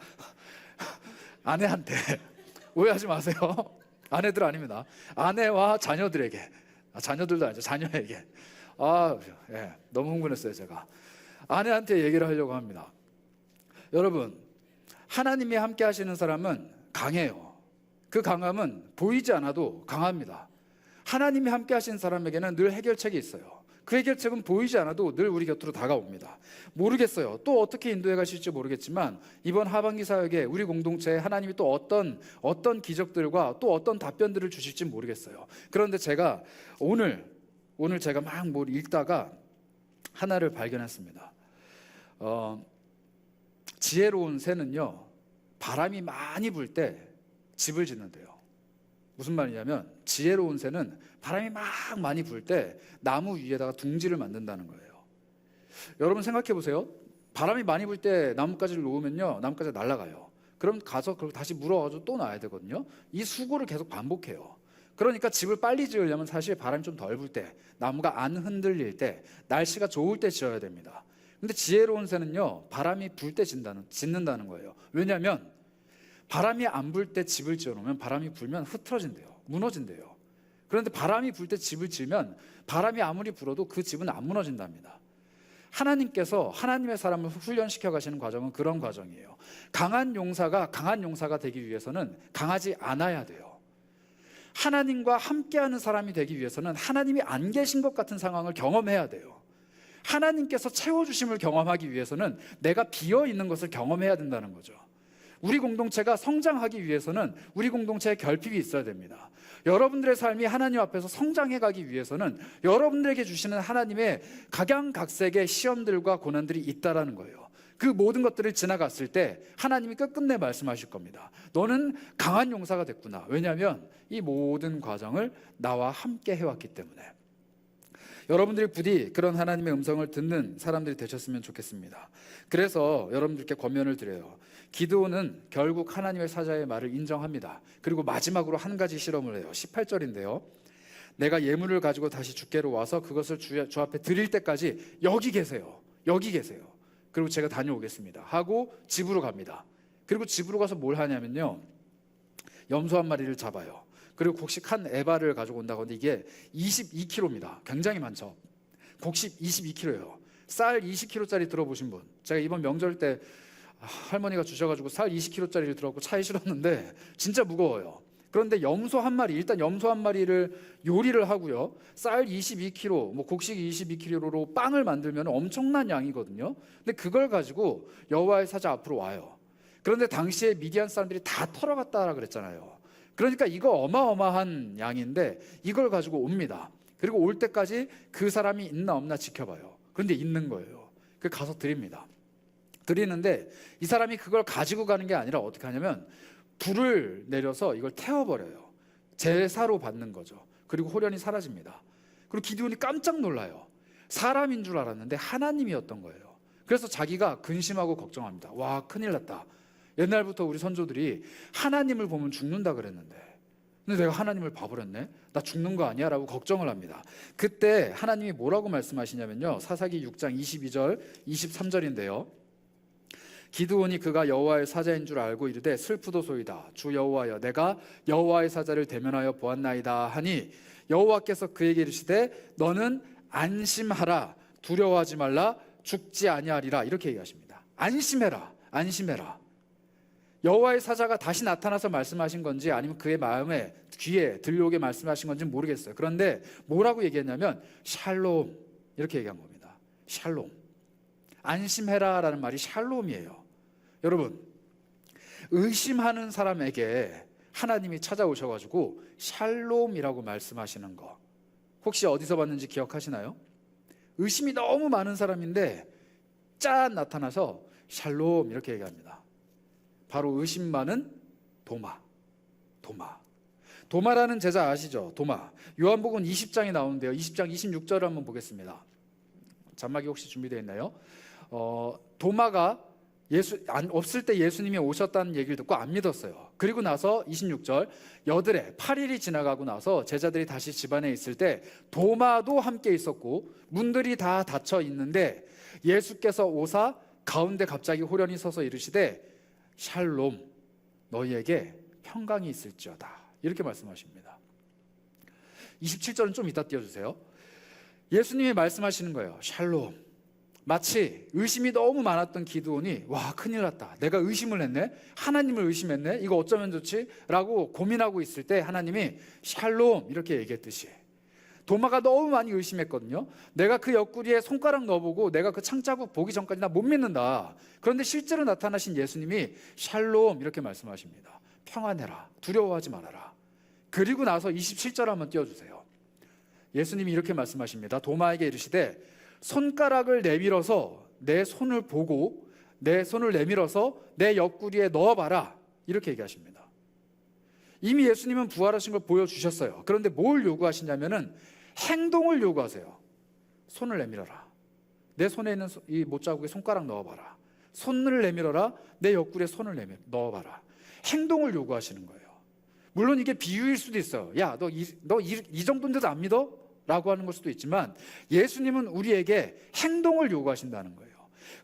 아내한테 오해하지 마세요. 아내들 아닙니다. 아내와 자녀들에게, 자녀들도 아니죠, 자녀에게. 너무 흥분했어요. 제가 아내한테 얘기를 하려고 합니다. 여러분, 하나님이 함께 하시는 사람은 강해요. 그 강함은 보이지 않아도 강합니다. 하나님이 함께 하시는 사람에게는 늘 해결책이 있어요. 그 해결책은 보이지 않아도 늘 우리 곁으로 다가옵니다. 모르겠어요. 또 어떻게 인도해 가실지 모르겠지만, 이번 하반기 사역에 우리 공동체에 하나님이 또 어떤 기적들과 또 어떤 답변들을 주실지 모르겠어요. 그런데 제가 오늘 제가 막 뭘 읽다가 하나를 발견했습니다. 지혜로운 새는요, 바람이 많이 불 때 집을 짓는데요. 무슨 말이냐면, 지혜로운 새는 바람이 막 많이 불 때 나무 위에다가 둥지를 만든다는 거예요. 여러분 생각해 보세요. 바람이 많이 불 때 나뭇가지를 놓으면요, 나뭇가지가 날아가요. 그럼 가서 그걸 다시 물어가지고 또 놔야 되거든요. 이 수고를 계속 반복해요. 그러니까 집을 빨리 지으려면 사실 바람이 좀 덜 불 때, 나무가 안 흔들릴 때, 날씨가 좋을 때 지어야 됩니다. 근데 지혜로운 새는요, 바람이 불 때 짓는다는 거예요. 왜냐하면 바람이 안 불 때 집을 지어놓으면 바람이 불면 흐트러진대요. 무너진대요. 그런데 바람이 불 때 집을 지으면 바람이 아무리 불어도 그 집은 안 무너진답니다. 하나님께서 하나님의 사람을 훈련시켜 가시는 과정은 그런 과정이에요. 강한 용사가 되기 위해서는 강하지 않아야 돼요. 하나님과 함께하는 사람이 되기 위해서는 하나님이 안 계신 것 같은 상황을 경험해야 돼요. 하나님께서 채워주심을 경험하기 위해서는 내가 비어있는 것을 경험해야 된다는 거죠. 우리 공동체가 성장하기 위해서는 우리 공동체에 결핍이 있어야 됩니다. 여러분들의 삶이 하나님 앞에서 성장해 가기 위해서는 여러분들에게 주시는 하나님의 각양각색의 시험들과 고난들이 있다라는 거예요. 그 모든 것들을 지나갔을 때 하나님이 끝끝내 말씀하실 겁니다. 너는 강한 용사가 됐구나. 왜냐하면 이 모든 과정을 나와 함께 해왔기 때문에. 여러분들이 부디 그런 하나님의 음성을 듣는 사람들이 되셨으면 좋겠습니다. 그래서 여러분들께 권면을 드려요. 기드온은 결국 하나님의 사자의 말을 인정합니다. 그리고 마지막으로 한 가지 실험을 해요. 18절인데요. 내가 예물을 가지고 다시 주께로 와서 그것을 주 앞에 드릴 때까지 여기 계세요. 그리고 제가 다녀오겠습니다 하고 집으로 갑니다. 그리고 집으로 가서 뭘 하냐면요, 염소 한 마리를 잡아요. 그리고 곡식 한 에바를 가지고 온다고 하는데 이게 22kg입니다. 굉장히 많죠. 곡식 22kg예요. 쌀 20kg짜리 들어보신 분? 제가 이번 명절 때 할머니가 주셔가지고 쌀 20kg짜리를 들어갖고 차에 실었는데 진짜 무거워요. 그런데 염소 한 마리를 요리를 하고요, 쌀 22kg, 뭐 곡식 22kg로 빵을 만들면 엄청난 양이거든요. 근데 그걸 가지고 여호와의 사자 앞으로 와요. 그런데 당시에 미디안 사람들이 다 털어갔다라 그랬잖아요. 그러니까 이거 어마어마한 양인데 이걸 가지고 옵니다. 그리고 올 때까지 그 사람이 있나 없나 지켜봐요. 그런데 있는 거예요. 그 가서 드립니다. 드리는데 이 사람이 그걸 가지고 가는 게 아니라 어떻게 하냐면 불을 내려서 이걸 태워버려요. 제사로 받는 거죠. 그리고 호련히 사라집니다. 그리고 기드온이 깜짝 놀라요. 사람인 줄 알았는데 하나님이었던 거예요. 그래서 자기가 근심하고 걱정합니다. 와, 큰일 났다. 옛날부터 우리 선조들이 하나님을 보면 죽는다 그랬는데, 근데 내가 하나님을 봐버렸네? 나 죽는 거 아니야? 라고 걱정을 합니다. 그때 하나님이 뭐라고 말씀하시냐면요, 사사기 6장 22절 23절인데요 기드온이 그가 여호와의 사자인 줄 알고 이르되 슬프도소이다. 주 여호와여, 내가 여호와의 사자를 대면하여 보았나이다 하니 여호와께서 그에게 이르시되 너는 안심하라, 두려워하지 말라, 죽지 아니하리라, 이렇게 얘기하십니다. 안심해라, 안심해라. 여호와의 사자가 다시 나타나서 말씀하신 건지 아니면 그의 마음에 귀에 들려오게 말씀하신 건지 모르겠어요. 그런데 뭐라고 얘기했냐면 샬롬 이렇게 얘기한 겁니다. 샬롬. 안심해라 라는 말이 샬롬이에요. 여러분, 의심하는 사람에게 하나님이 찾아오셔가지고 샬롬이라고 말씀하시는 거 혹시 어디서 봤는지 기억하시나요? 의심이 너무 많은 사람인데 짠 나타나서 샬롬 이렇게 얘기합니다. 바로 의심 많은 도마라는 제자 아시죠? 도마. 요한복음 20장에 나오는데요. 20장 26절을 한번 보겠습니다. 자막이 혹시 준비되어 있나요? 도마가 없을 때 예수님이 오셨다는 얘기를 듣고 안 믿었어요. 그리고 나서 26절 여드레 8일이 지나가고 나서 제자들이 다시 집안에 있을 때 도마도 함께 있었고 문들이 다 닫혀 있는데 예수께서 오사 가운데 갑자기 호련히 서서 이르시되 샬롬 너희에게 평강이 있을지어다 이렇게 말씀하십니다. 27절은 좀 이따 띄워주세요. 예수님이 말씀하시는 거예요. 샬롬. 마치 의심이 너무 많았던 기드온이 와 큰일 났다, 내가 의심을 했네, 하나님을 의심했네, 이거 어쩌면 좋지? 라고 고민하고 있을 때 하나님이 샬롬 이렇게 얘기했듯이 도마가 너무 많이 의심했거든요. 내가 그 옆구리에 손가락 넣어보고 내가 그 창자국 보기 전까지 나 못 믿는다. 그런데 실제로 나타나신 예수님이 샬롬 이렇게 말씀하십니다. 평안해라, 두려워하지 말아라. 그리고 나서 27절 한번 띄워주세요. 예수님이 이렇게 말씀하십니다. 도마에게 이르시되 손가락을 내밀어서 내 손을 보고 내 손을 내밀어서 내 옆구리에 넣어봐라 이렇게 얘기하십니다. 이미 예수님은 부활하신 걸 보여주셨어요. 그런데 뭘 요구하시냐면은 행동을 요구하세요. 손을 내밀어라, 내 손에 있는 이 못자국에 손가락 넣어봐라, 손을 내밀어라, 내 옆구리에 손을 넣어봐라. 행동을 요구하시는 거예요. 물론 이게 비유일 수도 있어요. 야, 너 이 정도인데도 안 믿어? 라고 하는 걸 수도 있지만 예수님은 우리에게 행동을 요구하신다는 거예요.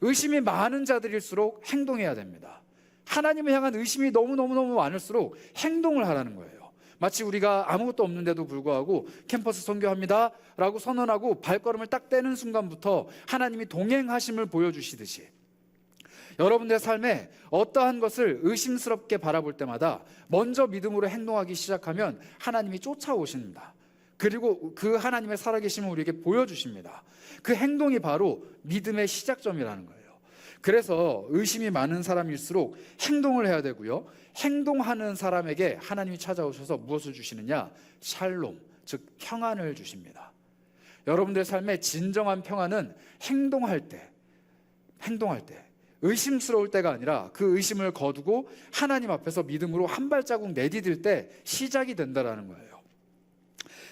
의심이 많은 자들일수록 행동해야 됩니다. 하나님을 향한 의심이 너무너무 많을수록 행동을 하라는 거예요. 마치 우리가 아무것도 없는데도 불구하고 캠퍼스 선교합니다 라고 선언하고 발걸음을 딱 떼는 순간부터 하나님이 동행하심을 보여주시듯이 여러분들의 삶에 어떠한 것을 의심스럽게 바라볼 때마다 먼저 믿음으로 행동하기 시작하면 하나님이 쫓아오십니다. 그리고 그 하나님의 살아계심을 우리에게 보여주십니다. 그 행동이 바로 믿음의 시작점이라는 거예요. 그래서 의심이 많은 사람일수록 행동을 해야 되고요. 행동하는 사람에게 하나님이 찾아오셔서 무엇을 주시느냐? 샬롬, 즉 평안을 주십니다. 여러분들의 삶의 진정한 평안은 행동할 때 의심스러울 때가 아니라 그 의심을 거두고 하나님 앞에서 믿음으로 한 발자국 내디딜 때 시작이 된다는 거예요.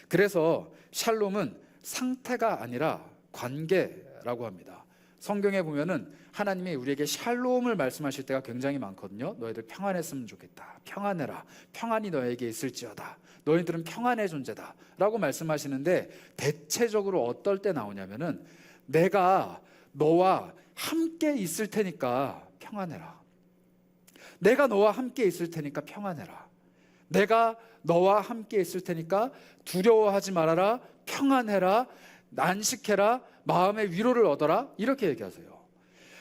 그래서 샬롬은 상태가 아니라 관계라고 합니다. 성경에 보면은 하나님이 우리에게 샬롬을 말씀하실 때가 굉장히 많거든요. 너희들 평안했으면 좋겠다, 평안해라, 평안이 너에게 있을지어다, 너희들은 평안의 존재다 라고 말씀하시는데 대체적으로 어떨 때 나오냐면은 내가 너와 함께 있을 테니까 평안해라, 내가 너와 함께 있을 테니까 평안해라, 내가 너와 함께 있을 테니까 두려워하지 말아라, 평안해라, 안식해라, 마음의 위로를 얻어라 이렇게 얘기하세요.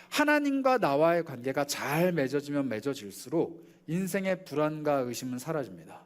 하나님과 나와의 관계가 잘 맺어지면 맺어질수록 인생의 불안과 의심은 사라집니다.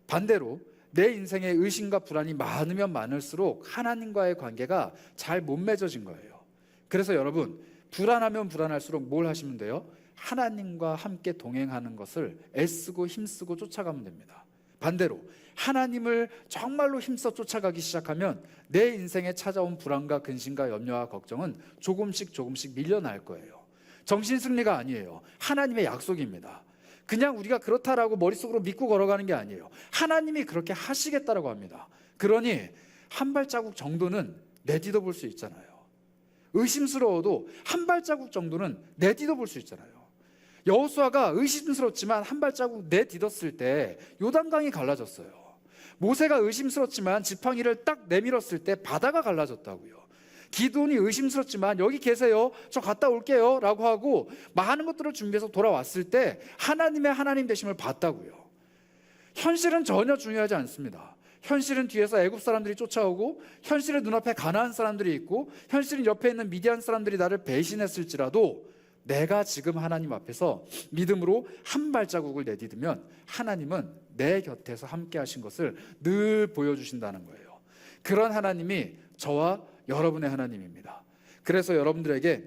반대로 내 인생에 의심과 불안이 많으면 많을수록 하나님과의 관계가 잘 못 맺어진 거예요. 그래서 여러분, 불안하면 불안할수록 뭘 하시면 돼요? 하나님과 함께 동행하는 것을 애쓰고 힘쓰고 쫓아가면 됩니다. 반대로 하나님을 정말로 힘써 쫓아가기 시작하면 내 인생에 찾아온 불안과 근심과 염려와 걱정은 조금씩 밀려날 거예요. 정신승리가 아니에요. 하나님의 약속입니다. 그냥 우리가 그렇다라고 머릿속으로 믿고 걸어가는 게 아니에요. 하나님이 그렇게 하시겠다라고 합니다. 그러니 한 발자국 정도는 내디뎌 볼 수 있잖아요. 의심스러워도 한 발자국 정도는 내디뎌 볼 수 있잖아요. 여호수아가 의심스럽지만 한 발자국 내디뎠을 때 요단강이 갈라졌어요. 모세가 의심스럽지만 지팡이를 딱 내밀었을 때 바다가 갈라졌다고요. 기드온이 의심스럽지만 여기 계세요, 저 갔다 올게요 라고 하고 많은 것들을 준비해서 돌아왔을 때 하나님의 하나님 되심을 봤다고요. 현실은 전혀 중요하지 않습니다. 현실은 뒤에서 애굽 사람들이 쫓아오고, 현실은 눈앞에 가나안 사람들이 있고, 현실은 옆에 있는 미디안 사람들이 나를 배신했을지라도 내가 지금 하나님 앞에서 믿음으로 한 발자국을 내디디면 하나님은 내 곁에서 함께 하신 것을 늘 보여주신다는 거예요. 그런 하나님이 저와 여러분의 하나님입니다. 그래서 여러분들에게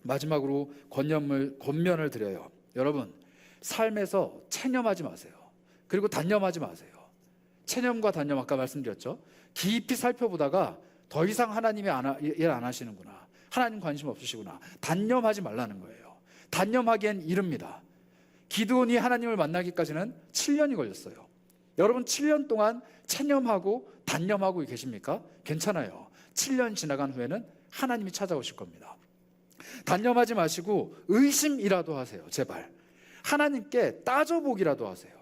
마지막으로 권면을 드려요. 여러분, 삶에서 체념하지 마세요. 그리고 단념하지 마세요. 체념과 단념, 아까 말씀드렸죠. 깊이 살펴보다가 더 이상 하나님이 일 안 하시는구나, 하나님 관심 없으시구나, 단념하지 말라는 거예요. 단념하기엔 이릅니다. 기드온이 하나님을 만나기까지는 7년이 걸렸어요. 여러분, 7년 동안 체념하고 단념하고 계십니까? 괜찮아요. 7년 지나간 후에는 하나님이 찾아오실 겁니다. 단념하지 마시고 의심이라도 하세요. 제발 하나님께 따져보기라도 하세요.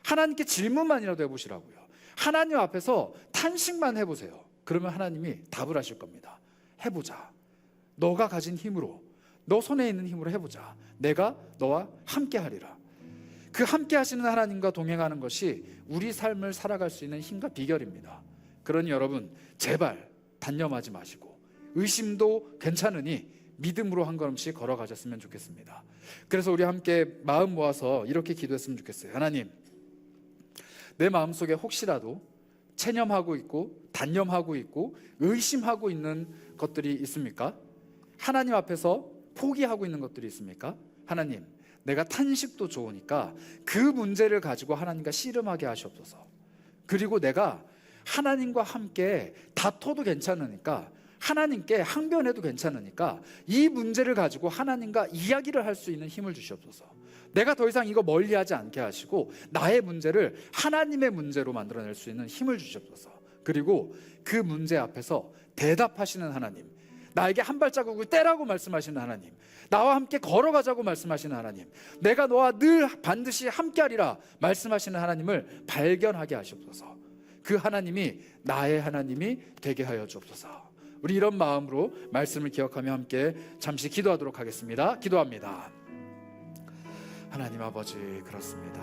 하나님께 질문만이라도 해보시라고요. 하나님 앞에서 탄식만 해보세요. 그러면 하나님이 답을 하실 겁니다. 해보자. 너가 가진 힘으로, 너 손에 있는 힘으로 해보자. 내가 너와 함께 하리라. 그 함께 하시는 하나님과 동행하는 것이 우리 삶을 살아갈 수 있는 힘과 비결입니다. 그러니 여러분, 제발 단념하지 마시고 의심도 괜찮으니 믿음으로 한 걸음씩 걸어가셨으면 좋겠습니다. 그래서 우리 함께 마음 모아서 이렇게 기도했으면 좋겠어요. 하나님, 내 마음속에 혹시라도 체념하고 있고 단념하고 있고 의심하고 있는 것들이 있습니까? 하나님 앞에서 포기하고 있는 것들이 있습니까? 하나님, 내가 탄식도 좋으니까 그 문제를 가지고 하나님과 씨름하게 하시옵소서. 그리고 내가 하나님과 함께 다퉈도 괜찮으니까, 하나님께 항변해도 괜찮으니까 이 문제를 가지고 하나님과 이야기를 할 수 있는 힘을 주시옵소서. 내가 더 이상 이거 멀리하지 않게 하시고 나의 문제를 하나님의 문제로 만들어낼 수 있는 힘을 주시옵소서. 그리고 그 문제 앞에서 대답하시는 하나님, 나에게 한 발자국을 떼라고 말씀하시는 하나님, 나와 함께 걸어가자고 말씀하시는 하나님, 내가 너와 늘 반드시 함께하리라 말씀하시는 하나님을 발견하게 하시옵소서. 그 하나님이 나의 하나님이 되게 하여 주옵소서. 우리 이런 마음으로 말씀을 기억하며 함께 잠시 기도하도록 하겠습니다. 기도합니다. 하나님 아버지, 그렇습니다.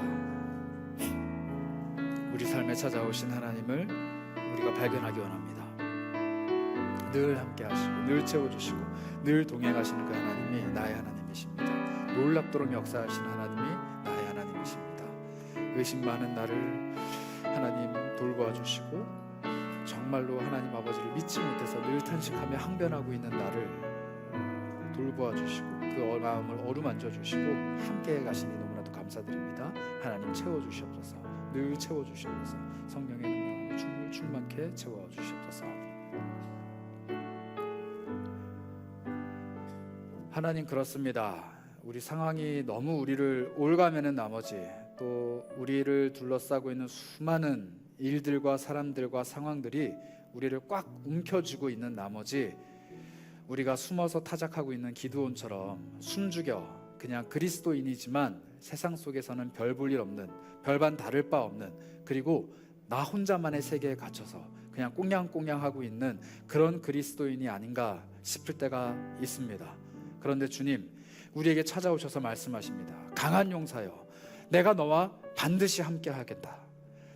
우리 삶에 찾아오신 하나님을 우리가 발견하기 원합니다. 늘 함께 하시고 늘 채워주시고 늘 동행하시는 그 하나님이 나의 하나님이십니다. 놀랍도록 역사하시는 하나님이 나의 하나님이십니다. 의심 많은 나를 하나님 돌보아 주시고, 정말로 하나님 아버지를 믿지 못해서 늘 탄식하며 항변하고 있는 나를 돌보아 주시고 그 마음을 어루만져 주시고 함께 가시니 너무나도 감사드립니다. 하나님 채워주시옵소서. 늘 채워주시옵소서. 성령의 능력으로 충만케 채워주시옵소서. 하나님, 그렇습니다. 우리 상황이 너무 우리를 올가매는 나머지, 또 우리를 둘러싸고 있는 수많은 일들과 사람들과 상황들이 우리를 꽉 움켜쥐고 있는 나머지, 우리가 숨어서 타작하고 있는 기드온처럼 숨죽여 그냥 그리스도인이지만 세상 속에서는 별 볼 일 없는, 별반 다를 바 없는, 그리고 나 혼자만의 세계에 갇혀서 그냥 꽁냥꽁냥하고 있는 그런 그리스도인이 아닌가 싶을 때가 있습니다. 그런데 주님, 우리에게 찾아오셔서 말씀하십니다. 강한 용사여, 내가 너와 반드시 함께 하겠다.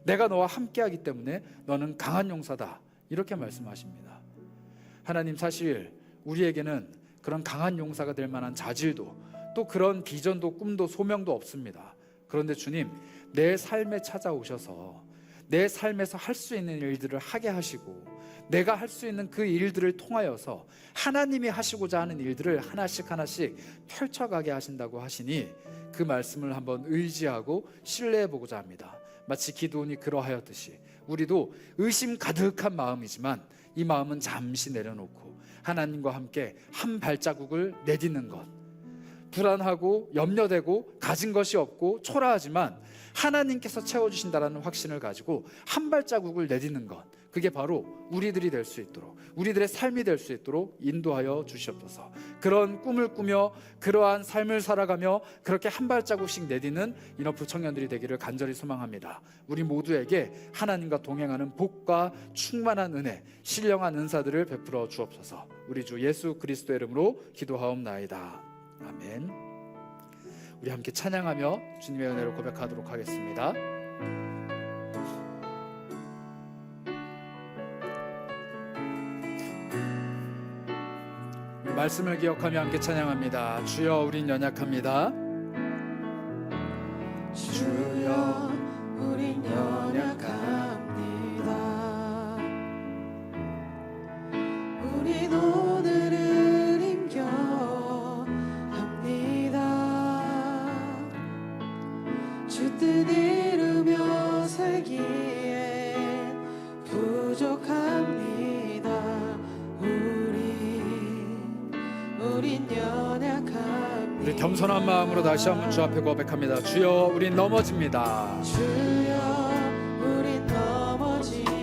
내가 너와 함께 하기 때문에 너는 강한 용사다. 이렇게 말씀하십니다. 하나님, 사실 우리에게는 그런 강한 용사가 될 만한 자질도, 또 그런 비전도 꿈도 소명도 없습니다. 그런데 주님, 내 삶에 찾아오셔서 내 삶에서 할 수 있는 일들을 하게 하시고, 내가 할 수 있는 그 일들을 통하여서 하나님이 하시고자 하는 일들을 하나씩 하나씩 펼쳐가게 하신다고 하시니, 그 말씀을 한번 의지하고 신뢰해 보고자 합니다. 마치 기드온이 그러하였듯이 우리도 의심 가득한 마음이지만 이 마음은 잠시 내려놓고 하나님과 함께 한 발자국을 내딛는 것, 불안하고 염려되고 가진 것이 없고 초라하지만 하나님께서 채워주신다라는 확신을 가지고 한 발자국을 내딛는 것, 그게 바로 우리들이 될 수 있도록, 우리들의 삶이 될 수 있도록 인도하여 주시옵소서. 그런 꿈을 꾸며 그러한 삶을 살아가며 그렇게 한 발자국씩 내딛는 인어프 청년들이 되기를 간절히 소망합니다. 우리 모두에게 하나님과 동행하는 복과 충만한 은혜, 신령한 은사들을 베풀어 주옵소서. 우리 주 예수 그리스도의 이름으로 기도하옵나이다. 아멘. 우리 함께 찬양하며 주님의 은혜를 고백하도록 하겠습니다. 말씀을 기억하며 함께 찬양합니다. 주여 우린 연약합니다. 주여 우린 연약합니다. 우린 오늘을 힘겨합니다. 주 뜻 이루며 살기에 부족합니다. 우린 연약합니다. 우리 겸손한 마음으로 다시 한번 주 앞에 고백합니다. 주여 우린 넘어집니다. 주여 우린 넘어집니다.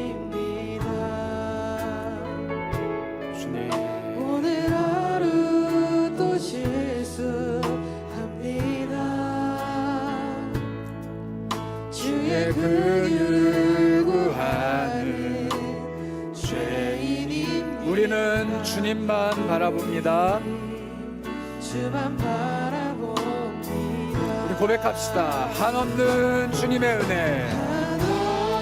주님 오늘 하루 또 실수합니다. 주의 긍휼을 구하는 죄인입니다. 우리는 주님만 바라봅니다. 주만 바라봅니다. 우리 고백합시다. 한없는 주님의 은혜,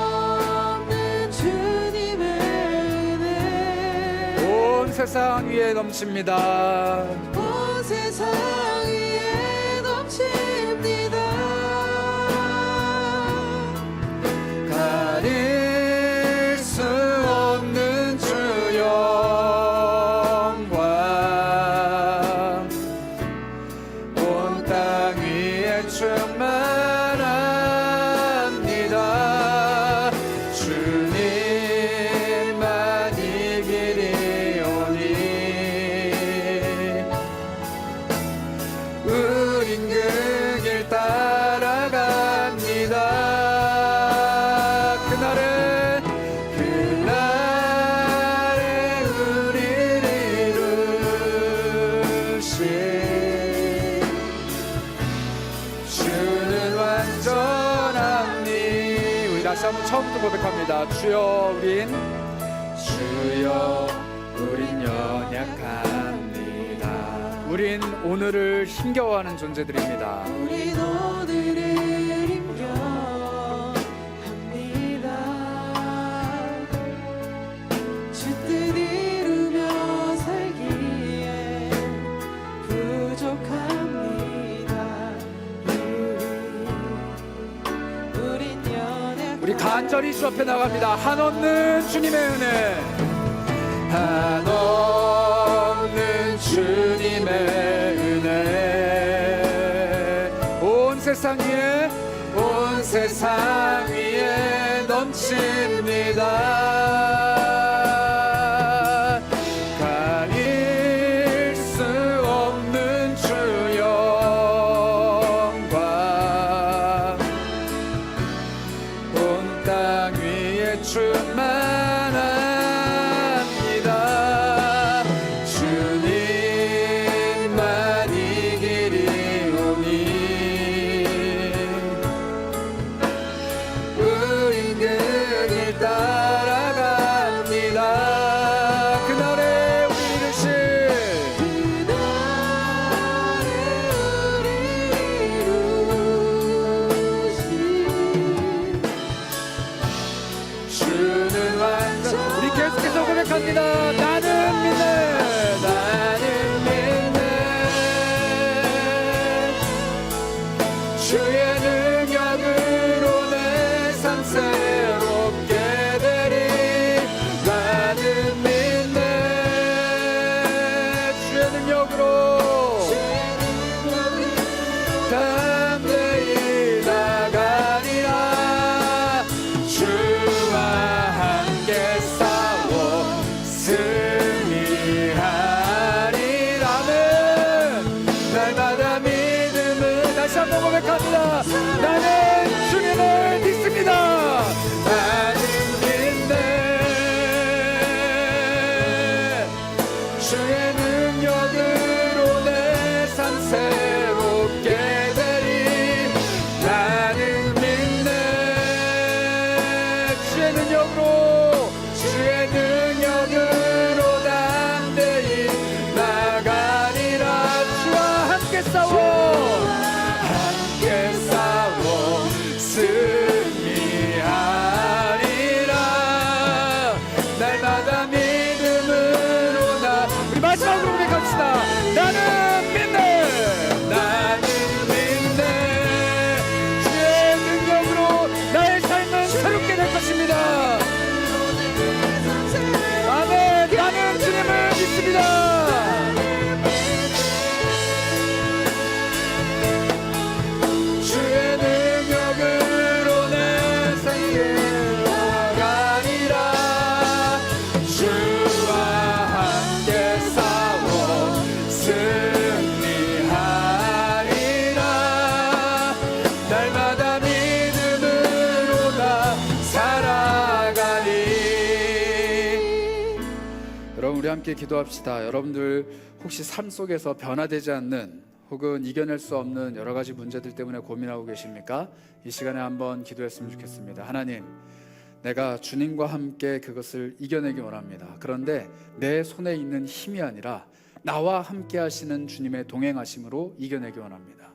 한없는 주님의 은혜 온 세상 위에 넘칩니다. 온 세상 위에 넘칩니다. 가릴 수 없는 주 영광, 온 땅 위에 충만합니다. 주님만이 길이오니 우린 그 길 따라갑니다. 그날에 우리를 이루신 주는 완전함니. 우리 다시 한번 처음부터 고백합니다. 주여 우린 연약합니다. 우린 오늘을 힘겨워하는 존재들입니다. 우린 오늘을 힘겨합니다. 주 뜻 이루며 살기에 부족합니다. 우린 연약. 우리 간절히 주 앞에 나갑니다. 한없는 주님의 은혜, 한없는 주님의 은혜, 온 세상 위에 넘칩니다. 가릴 수 없는 주 영광, 온 땅 위에 충만합니다. 주님만이 길이오니 우린 그 길 따라갑니다. 그날에 우리 이루신 주는 완전. 우리 계속해서 고백합니다. 나는 믿네 주의 능력으로 내 삶 새롭게 되리. 나는 믿네 주의 능력으로 담대히 나가리라. 주와 함께 싸워 승리하리라는 날마다 믿음을. 다시 한번 고백합니다. 나는 주님을 믿습니다. 나는 믿네 주의 능력으로 내 삶 새롭게 되리. 나는 믿네 주의 능력으로 담대히 나가리라. 주와 함께 싸워 승리하리라. 날마다 믿음으로 나. 우리 마지막으로 고백합시다. 우리 함께 기도합시다. 여러분들 혹시 삶 속에서 변화되지 않는 혹은 이겨낼 수 없는 여러 가지 문제들 때문에 고민하고 계십니까? 이 시간에 한번 기도했으면 좋겠습니다. 하나님, 내가 주님과 함께 그것을 이겨내기 원합니다. 그런데 내 손에 있는 힘이 아니라 나와 함께 하시는 주님의 동행하심으로 이겨내기 원합니다.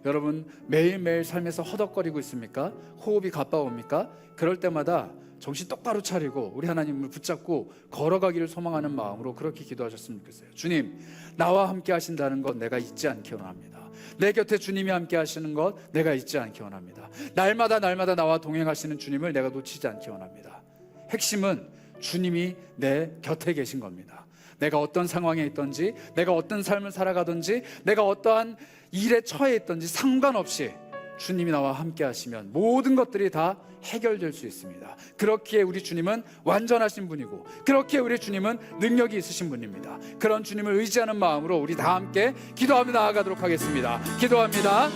여러분, 매일매일 삶에서 허덕거리고 있습니까? 호흡이 가빠옵니까? 그럴 때마다 정신 똑바로 차리고 우리 하나님을 붙잡고 걸어가기를 소망하는 마음으로 그렇게 기도하셨으면 좋겠어요. 주님, 나와 함께 하신다는 것 내가 잊지 않기 원합니다. 내 곁에 주님이 함께 하시는 것 내가 잊지 않기 원합니다. 날마다 나와 동행하시는 주님을 내가 놓치지 않기 원합니다. 핵심은 주님이 내 곁에 계신 겁니다. 내가 어떤 상황에 있든지, 내가 어떤 삶을 살아가든지, 내가 어떠한 일에 처해 있든지 상관없이 주님이 나와 함께 하시면 모든 것들이 다 해결될 수 있습니다. 그렇기에 우리 주님은 완전하신 분이고, 그렇기에 우리 주님은 능력이 있으신 분입니다. 그런 주님을 의지하는 마음으로 우리 다 함께 기도하며 나아가도록 하겠습니다. 기도합니다.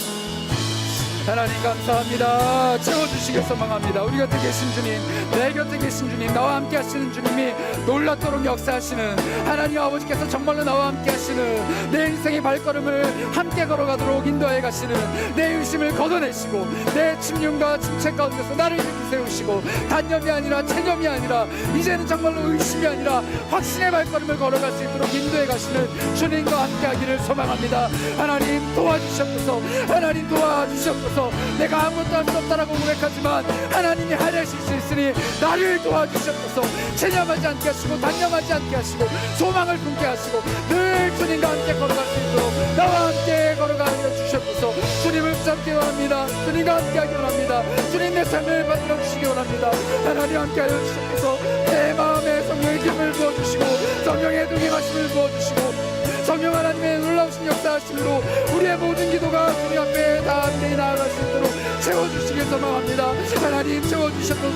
하나님 감사합니다. 채워주시길 소망합니다. 우리 곁에 계신 주님, 내 곁에 계신 주님, 나와 함께 하시는 주님이 놀랍도록 역사하시는 하나님 아버지께서 정말로 나와 함께 하시는 내 인생의 발걸음을 함께 걸어가도록 인도해 가시는 내 의심을 걷어내시고 내 침륜과 침체 가운데서 나를 일으켜 세우시고 단념이 아니라 체념이 아니라 이제는 정말로 의심이 아니라 확신의 발걸음을 걸어갈 수 있도록 인도해 가시는 주님과 함께 하기를 소망합니다. 하나님 도와주셨소서. 하나님 도와주셨소서. 내가 아무것도 할 수 없다라고 고백하지만 하나님이 하실 수 있으니 나를 도와주셨소서. 체념하지 않게 하시고 단념하지 않게 하시고 소망을 품게 하시고 늘 주님과 함께 걸어갈 수 있도록 나와 함께 걸어가게 주셨소서. 주님을 붙잡기 원합니다. 주님과 함께 하기 원합니다. 주님 내 삶을 만들어 주시기 원합니다. 하나님 함께 하여 주셔서 내 마음에 성령의 기름을 부어주시고 성령의 동행하심을 부어주시고 성령 하나님의 놀라우신 역사하심으로 우리의 모든 기도가 주님 앞에 다 함께 나아갈 수 있도록 채워주시길 소망합니다. 하나님 채워주셔서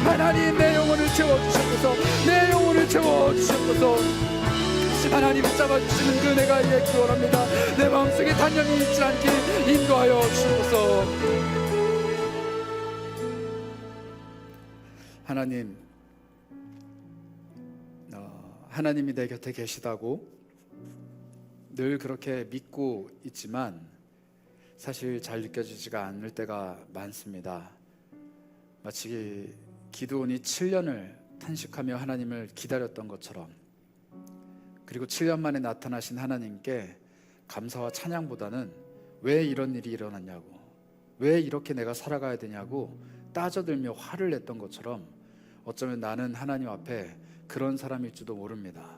하나님 내 영혼을 채워주셔서 내 영혼을 채워주셔서 하나님 붙잡아주시는 그 은혜가 있기 원합니다. 내 마음속에 단념이 있지 않게 인도하여 주셔서 하나님이 내 곁에 계시다고 늘 그렇게 믿고 있지만 사실 잘 느껴지지가 않을 때가 많습니다. 마치 기드온이 7년을 탄식하며 하나님을 기다렸던 것처럼, 그리고 7년 만에 나타나신 하나님께 감사와 찬양보다는 왜 이런 일이 일어났냐고, 왜 이렇게 내가 살아가야 되냐고 따져들며 화를 냈던 것처럼 어쩌면 나는 하나님 앞에 그런 사람일지도 모릅니다.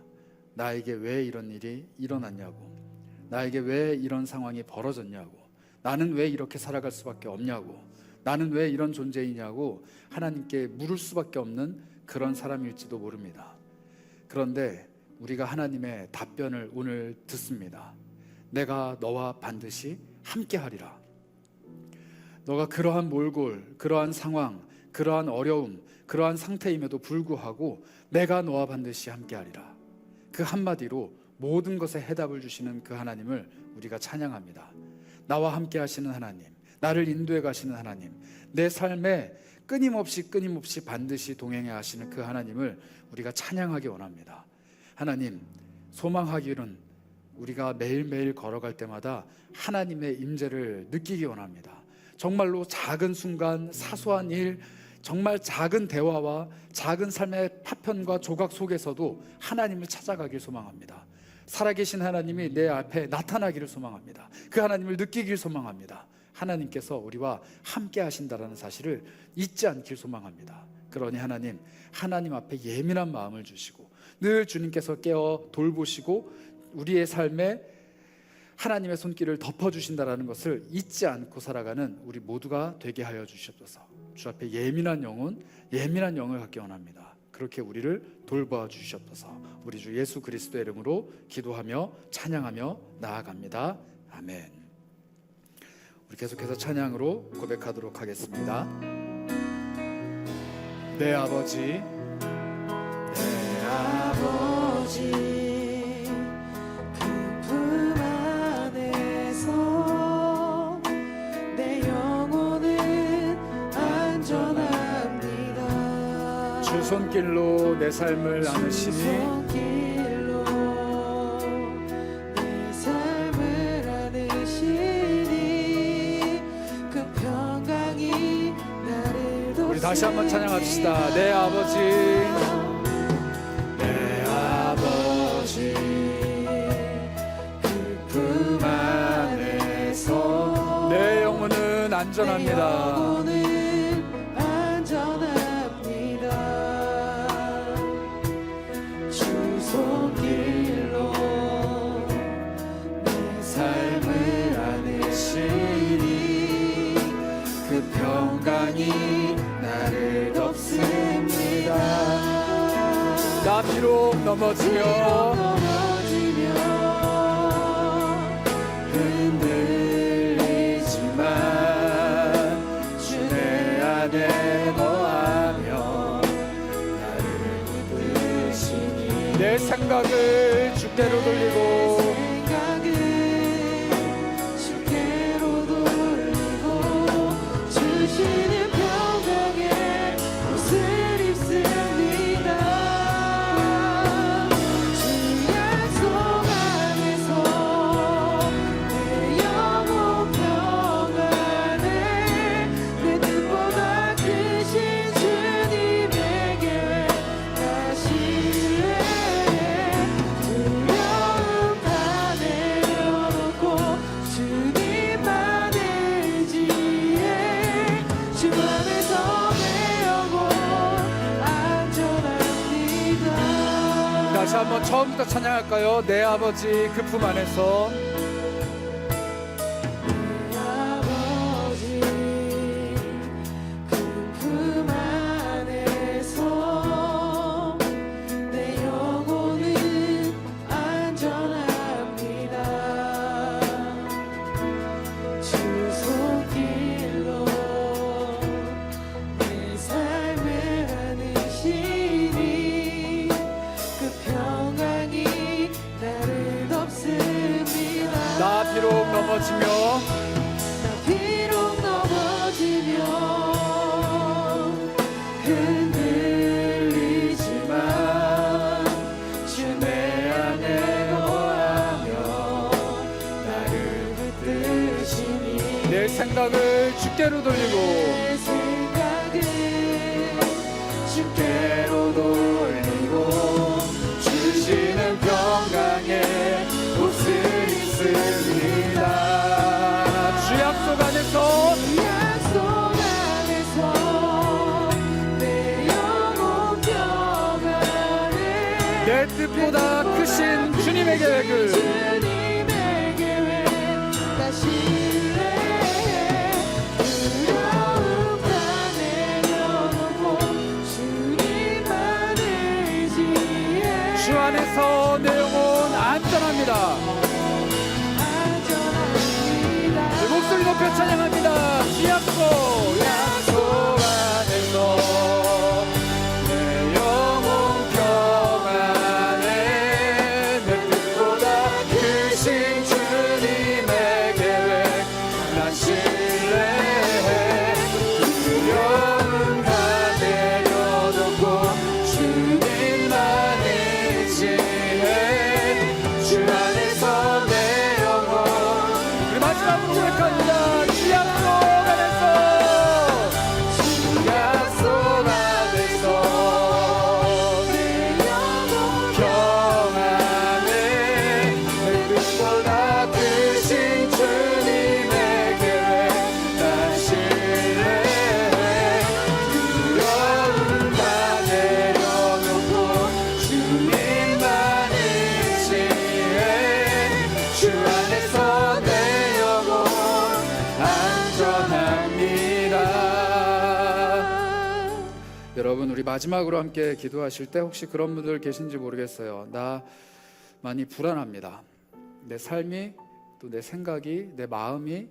나에게 왜 이런 일이 일어났냐고, 나에게 왜 이런 상황이 벌어졌냐고, 나는 왜 이렇게 살아갈 수밖에 없냐고, 나는 왜 이런 존재이냐고 하나님께 물을 수밖에 없는 그런 사람일지도 모릅니다. 그런데 우리가 하나님의 답변을 오늘 듣습니다. 내가 너와 반드시 함께하리라. 너가 그러한 몰골, 그러한 상황, 그러한 어려움, 그러한 상태임에도 불구하고 내가 너와 반드시 함께하리라. 그 한마디로 모든 것에 해답을 주시는 그 하나님을 우리가 찬양합니다. 나와 함께 하시는 하나님, 나를 인도해 가시는 하나님, 내 삶에 끊임없이 반드시 동행해 하시는 그 하나님을 우리가 찬양하기 원합니다. 하나님, 소망하기는 우리가 매일매일 걸어갈 때마다 하나님의 임재를 느끼기 원합니다. 정말로 작은 순간, 사소한 일, 정말 작은 대화와 작은 삶의 파편과 조각 속에서도 하나님을 찾아가길 소망합니다. 살아계신 하나님이 내 앞에 나타나기를 소망합니다. 그 하나님을 느끼길 소망합니다. 하나님께서 우리와 함께 하신다라는 사실을 잊지 않길 소망합니다. 그러니 하나님 앞에 예민한 마음을 주시고 늘 주님께서 깨어 돌보시고 우리의 삶에 하나님의 손길을 덮어주신다라는 것을 잊지 않고 살아가는 우리 모두가 되게 하여 주시옵소서. 주 앞에 예민한 영을 갖기 원합니다. 그렇게 우리를 돌봐 주시옵소서. 우리 주 예수 그리스도의 이름으로 기도하며 찬양하며 나아갑니다. 아멘. 우리 계속해서 찬양으로 고백하도록 하겠습니다. 내 아버지, 내 아버지, 그 품 안에서 내 영혼은 안전합니다. 주 손길로 내 삶을 나누시니 손길로 내 삶을 안으시니 그 평강이 나를 돕습니다. 우리 다시 한번 찬양합시다. 내 아버지, 내 아버지, 그 품 안에서 내 영혼은 안전합니다. 영혼은 안전합니다. 주 손길로 내 삶을 안으시니 그 평강이 나를 덮습니다. 나 비록 넘어지며 흔들리지만 주 내 안에 거하며 나를 붙드시니 내 생각을 주께로 돌리고 생각을 주께로 돌리고 주시는 평강에 옷을 입습니다. 주 약속 안에서 내 영혼 평안에 내 뜻보다 크신 주님의 계획 나 신뢰해. 두려움 다 내려놓고 주님만 의지해. 주 안에서 내 영혼 안전합니다. 다시 한번 처음부터 찬양할까요? 내 아버지 그 품 안에서 내 아버지 그 품 안에서 내 영혼은 안전합니다. 주 손길로 내 삶을 안으시니 그 평강이 나를 덮습니다. 나 비록 넘어지며 나 비록 넘어지며 흔들리지만 주 내 안에 거하며 나를 붙드시니 내 생각을 주께로 돌리고 내 생각을 주께로 돌리고 주시는 평강에 옷을 입습니다. 주 약속 안에서 약속 안에서 내 영혼 평안에 내 뜻보다 크신 주님의 계획을 주님의 계획 나 신뢰해. 두려움 다 내려놓고 주님만 의지해. 주 안에서 내 영혼 안전합니다. 안전합니다. 내 목소리 높여 찬양합니다. 주 약속 안에서 내 영혼 평안에 내 뜻보다 크신 주님의 계획 난 신뢰해. 두려움 다 내려놓고 주님만 의지해. 주 안에서 내 영혼 우리 마지막으로 고백합니다. 주 약속 안에서 주 약속 안에서 내 영혼 평안에 내 뜻보다 크신 주님의 계획 난 신뢰해. 두려움 다 내려놓고 주님만 의지해. 주 안에서 내 영혼 안전합니다. 여러분 우리 마지막으로 함께 기도하실 때 혹시 그런 분들 계신지 모르겠어요. 나 많이 불안합니다. 내 삶이 또 내 생각이 내 마음이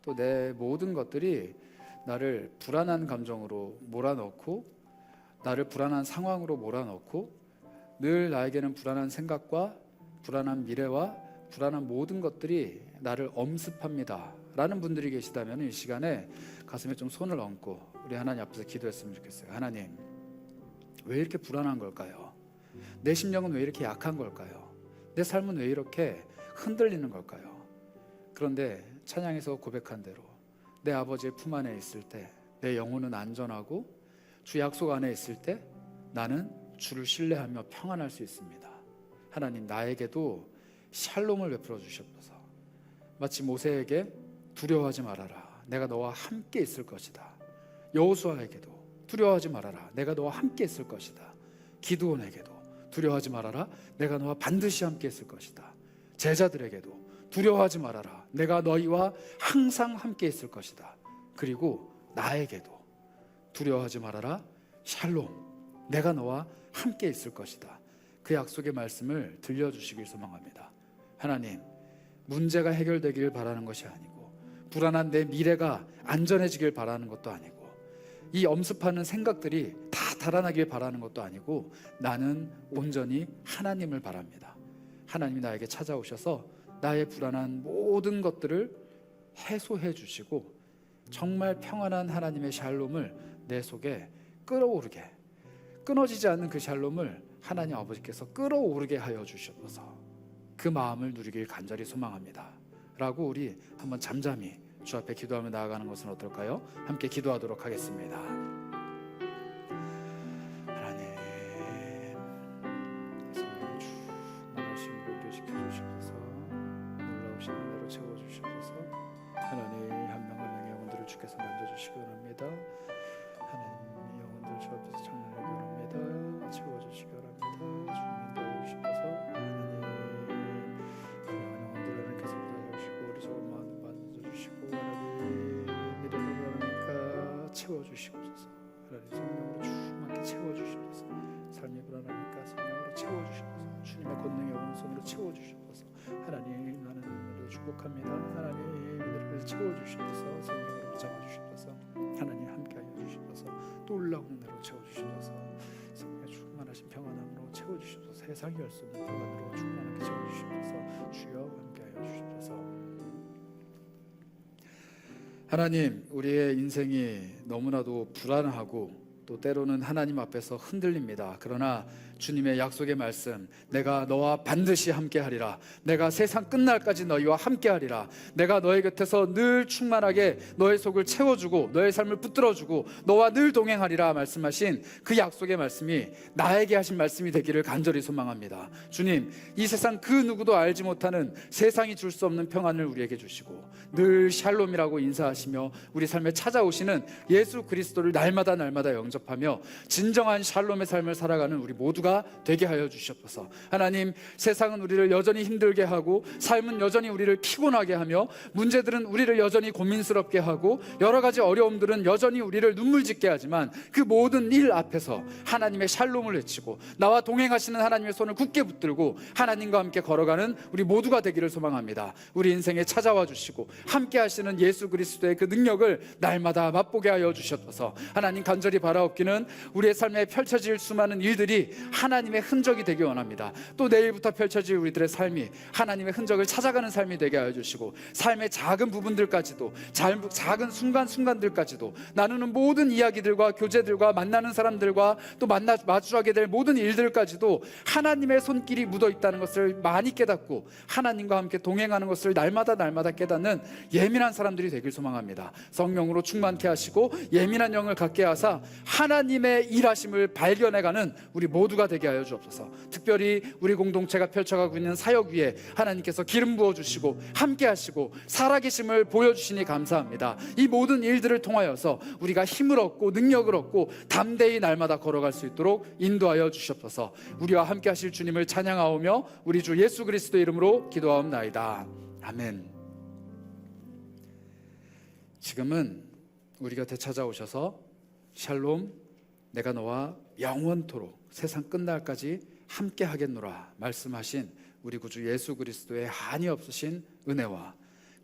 또 내 모든 것들이 나를 불안한 감정으로 몰아넣고 나를 불안한 상황으로 몰아넣고 늘 나에게는 불안한 생각과 불안한 미래와 불안한 모든 것들이 나를 엄습합니다 라는 분들이 계시다면 이 시간에 가슴에 좀 손을 얹고 우리 하나님 앞에서 기도했으면 좋겠어요. 하나님, 왜 이렇게 불안한 걸까요? 내 심령은 왜 이렇게 약한 걸까요? 내 삶은 왜 이렇게 흔들리는 걸까요? 그런데 찬양에서 고백한 대로 내 아버지의 품 안에 있을 때 내 영혼은 안전하고 주 약속 안에 있을 때 나는 주를 신뢰하며 평안할 수 있습니다. 하나님, 나에게도 샬롬을 베풀어 주시옵소서. 마치 모세에게 두려워하지 말아라, 내가 너와 함께 있을 것이다. 여호수아에게도 두려워하지 말아라, 내가 너와 함께 있을 것이다. 기드온에게도 두려워하지 말아라, 내가 너와 반드시 함께 있을 것이다. 제자들에게도 두려워하지 말아라, 내가 너희와 항상 함께 있을 것이다. 그리고 나에게도 두려워하지 말아라, 샬롬, 내가 너와 함께 있을 것이다. 그 약속의 말씀을 들려주시길 소망합니다. 하나님, 문제가 해결되길 바라는 것이 아니고 불안한 내 미래가 안전해지길 바라는 것도 아니고 이 엄습하는 생각들이 다 달아나길 바라는 것도 아니고 나는 온전히 하나님을 바랍니다. 하나님이 나에게 찾아오셔서 나의 불안한 모든 것들을 해소해 주시고 정말 평안한 하나님의 샬롬을 내 속에 끌어오르게, 끊어지지 않는 그 샬롬을 하나님 아버지께서 끌어오르게 하여 주시옵소서. 그 마음을 누리길 간절히 소망합니다 라고 우리 한번 잠잠히 주 앞에 기도하며 나아가는 것은 어떨까요? 함께 기도하도록 하겠습니다. 하나님, 성령의 충만하신 물을 지켜주시옵소서. 놀라우신 은혜로 채워주시옵소서. 하나님, 한 명 한 명의 영혼들을 주께서 만져주시기 원합니다. 하나님, 영혼들 주 앞에서 찬양하기 원합니다. 채워주시기 원합니다. 주님 도와주시옵소서. 하나님, 귀한 영혼들 하나님께서 붙잡으시고 우리 적은 마음 만져주시고 하나님, 미래를 불안하니까 채워주시옵소서. 하나님, 성령으로 충만하게 채워주시옵소서. 삶이 불안하니까 성령으로 채워주시옵소서. 주님의 권능의 오른손으로 채워주시옵소서. 하나님, 나는 오늘도 축복합니다. 하나님, 이들을 채워주시옵소서. 성령으로 붙잡아주시옵소서. 하나님, 함께하여 주시옵소서. 놀라운 은혜로 채워주시옵소서. 성령의 충만하신 평안함으로 채워주시옵소서. 세상이 할 수 없는 평안으로 충만하게 채워주시옵소서. 주여, 함께하여 주시옵소서. 하나님, 우리의 인생이 너무나도 불안하고 또 때로는 하나님 앞에서 흔들립니다. 그러나 주님의 약속의 말씀, 내가 너와 반드시 함께하리라, 내가 세상 끝날까지 너희와 함께하리라, 내가 너의 곁에서 늘 충만하게 너의 속을 채워주고 너의 삶을 붙들어주고 너와 늘 동행하리라 말씀하신 그 약속의 말씀이 나에게 하신 말씀이 되기를 간절히 소망합니다. 주님, 이 세상 그 누구도 알지 못하는 세상이 줄 수 없는 평안을 우리에게 주시고 늘 샬롬이라고 인사하시며 우리 삶에 찾아오시는 예수 그리스도를 날마다 영접하며 진정한 샬롬의 삶을 살아가는 우리 모두가 되게 하여 주시옵소서. 하나님, 세상은 우리를 여전히 힘들게 하고 삶은 여전히 우리를 피곤하게 하며 문제들은 우리를 여전히 고민스럽게 하고 여러 가지 어려움들은 여전히 우리를 눈물짓게 하지만 그 모든 일 앞에서 하나님의 샬롬을 외치고 나와 동행하시는 하나님의 손을 굳게 붙들고 하나님과 함께 걸어가는 우리 모두가 되기를 소망합니다. 우리 인생에 찾아와 주시고 함께 하시는 예수 그리스도의 그 능력을 날마다 맛보게 하여 주시옵소서. 하나님, 간절히 바라옵기는 우리의 삶에 펼쳐질 수많은 일들이 하나님의 흔적이 되기 원합니다. 또 내일부터 펼쳐질 우리들의 삶이 하나님의 흔적을 찾아가는 삶이 되게 하여 주시고 삶의 작은 부분들까지도 작은 순간순간들까지도 나누는 모든 이야기들과 교제들과 만나는 사람들과 또 마주하게 될 모든 일들까지도 하나님의 손길이 묻어 있다는 것을 많이 깨닫고 하나님과 함께 동행하는 것을 날마다 깨닫는 예민한 사람들이 되길 소망합니다. 성령으로 충만케 하시고 예민한 영을 갖게 하사 하나님의 일하심을 발견해가는 우리 모두가 되게 하여 주옵소서. 특별히 우리 공동체가 펼쳐가고 있는 사역 위에 하나님께서 기름 부어주시고 함께 하시고 살아계심을 보여주시니 감사합니다. 이 모든 일들을 통하여서 우리가 힘을 얻고 능력을 얻고 담대히 날마다 걸어갈 수 있도록 인도하여 주시옵소서. 우리와 함께 하실 주님을 찬양하오며 우리 주 예수 그리스도 이름으로 기도하옵나이다. 아멘. 지금은 우리 곁에 찾아오셔서 샬롬, 내가 너와 영원토록 세상 끝날까지 함께 하겠노라 말씀하신 우리 구주 예수 그리스도의 한이 없으신 은혜와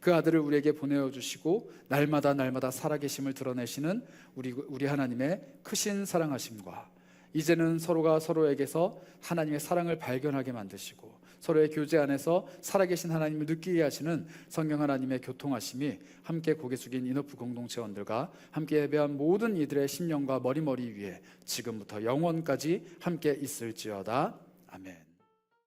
그 아들을 우리에게 보내어 주시고 날마다 살아계심을 드러내시는 우리 하나님의 크신 사랑하심과 이제는 서로가 서로에게서 하나님의 사랑을 발견하게 만드시고 서로의 교제 안에서 살아계신 하나님을 느끼게 하시는 성령 하나님의 교통하심이 함께 고개 숙인 인어프 공동체원들과 함께 예배한 모든 이들의 심령과 머리 위에 지금부터 영원까지 함께 있을지어다. 아멘.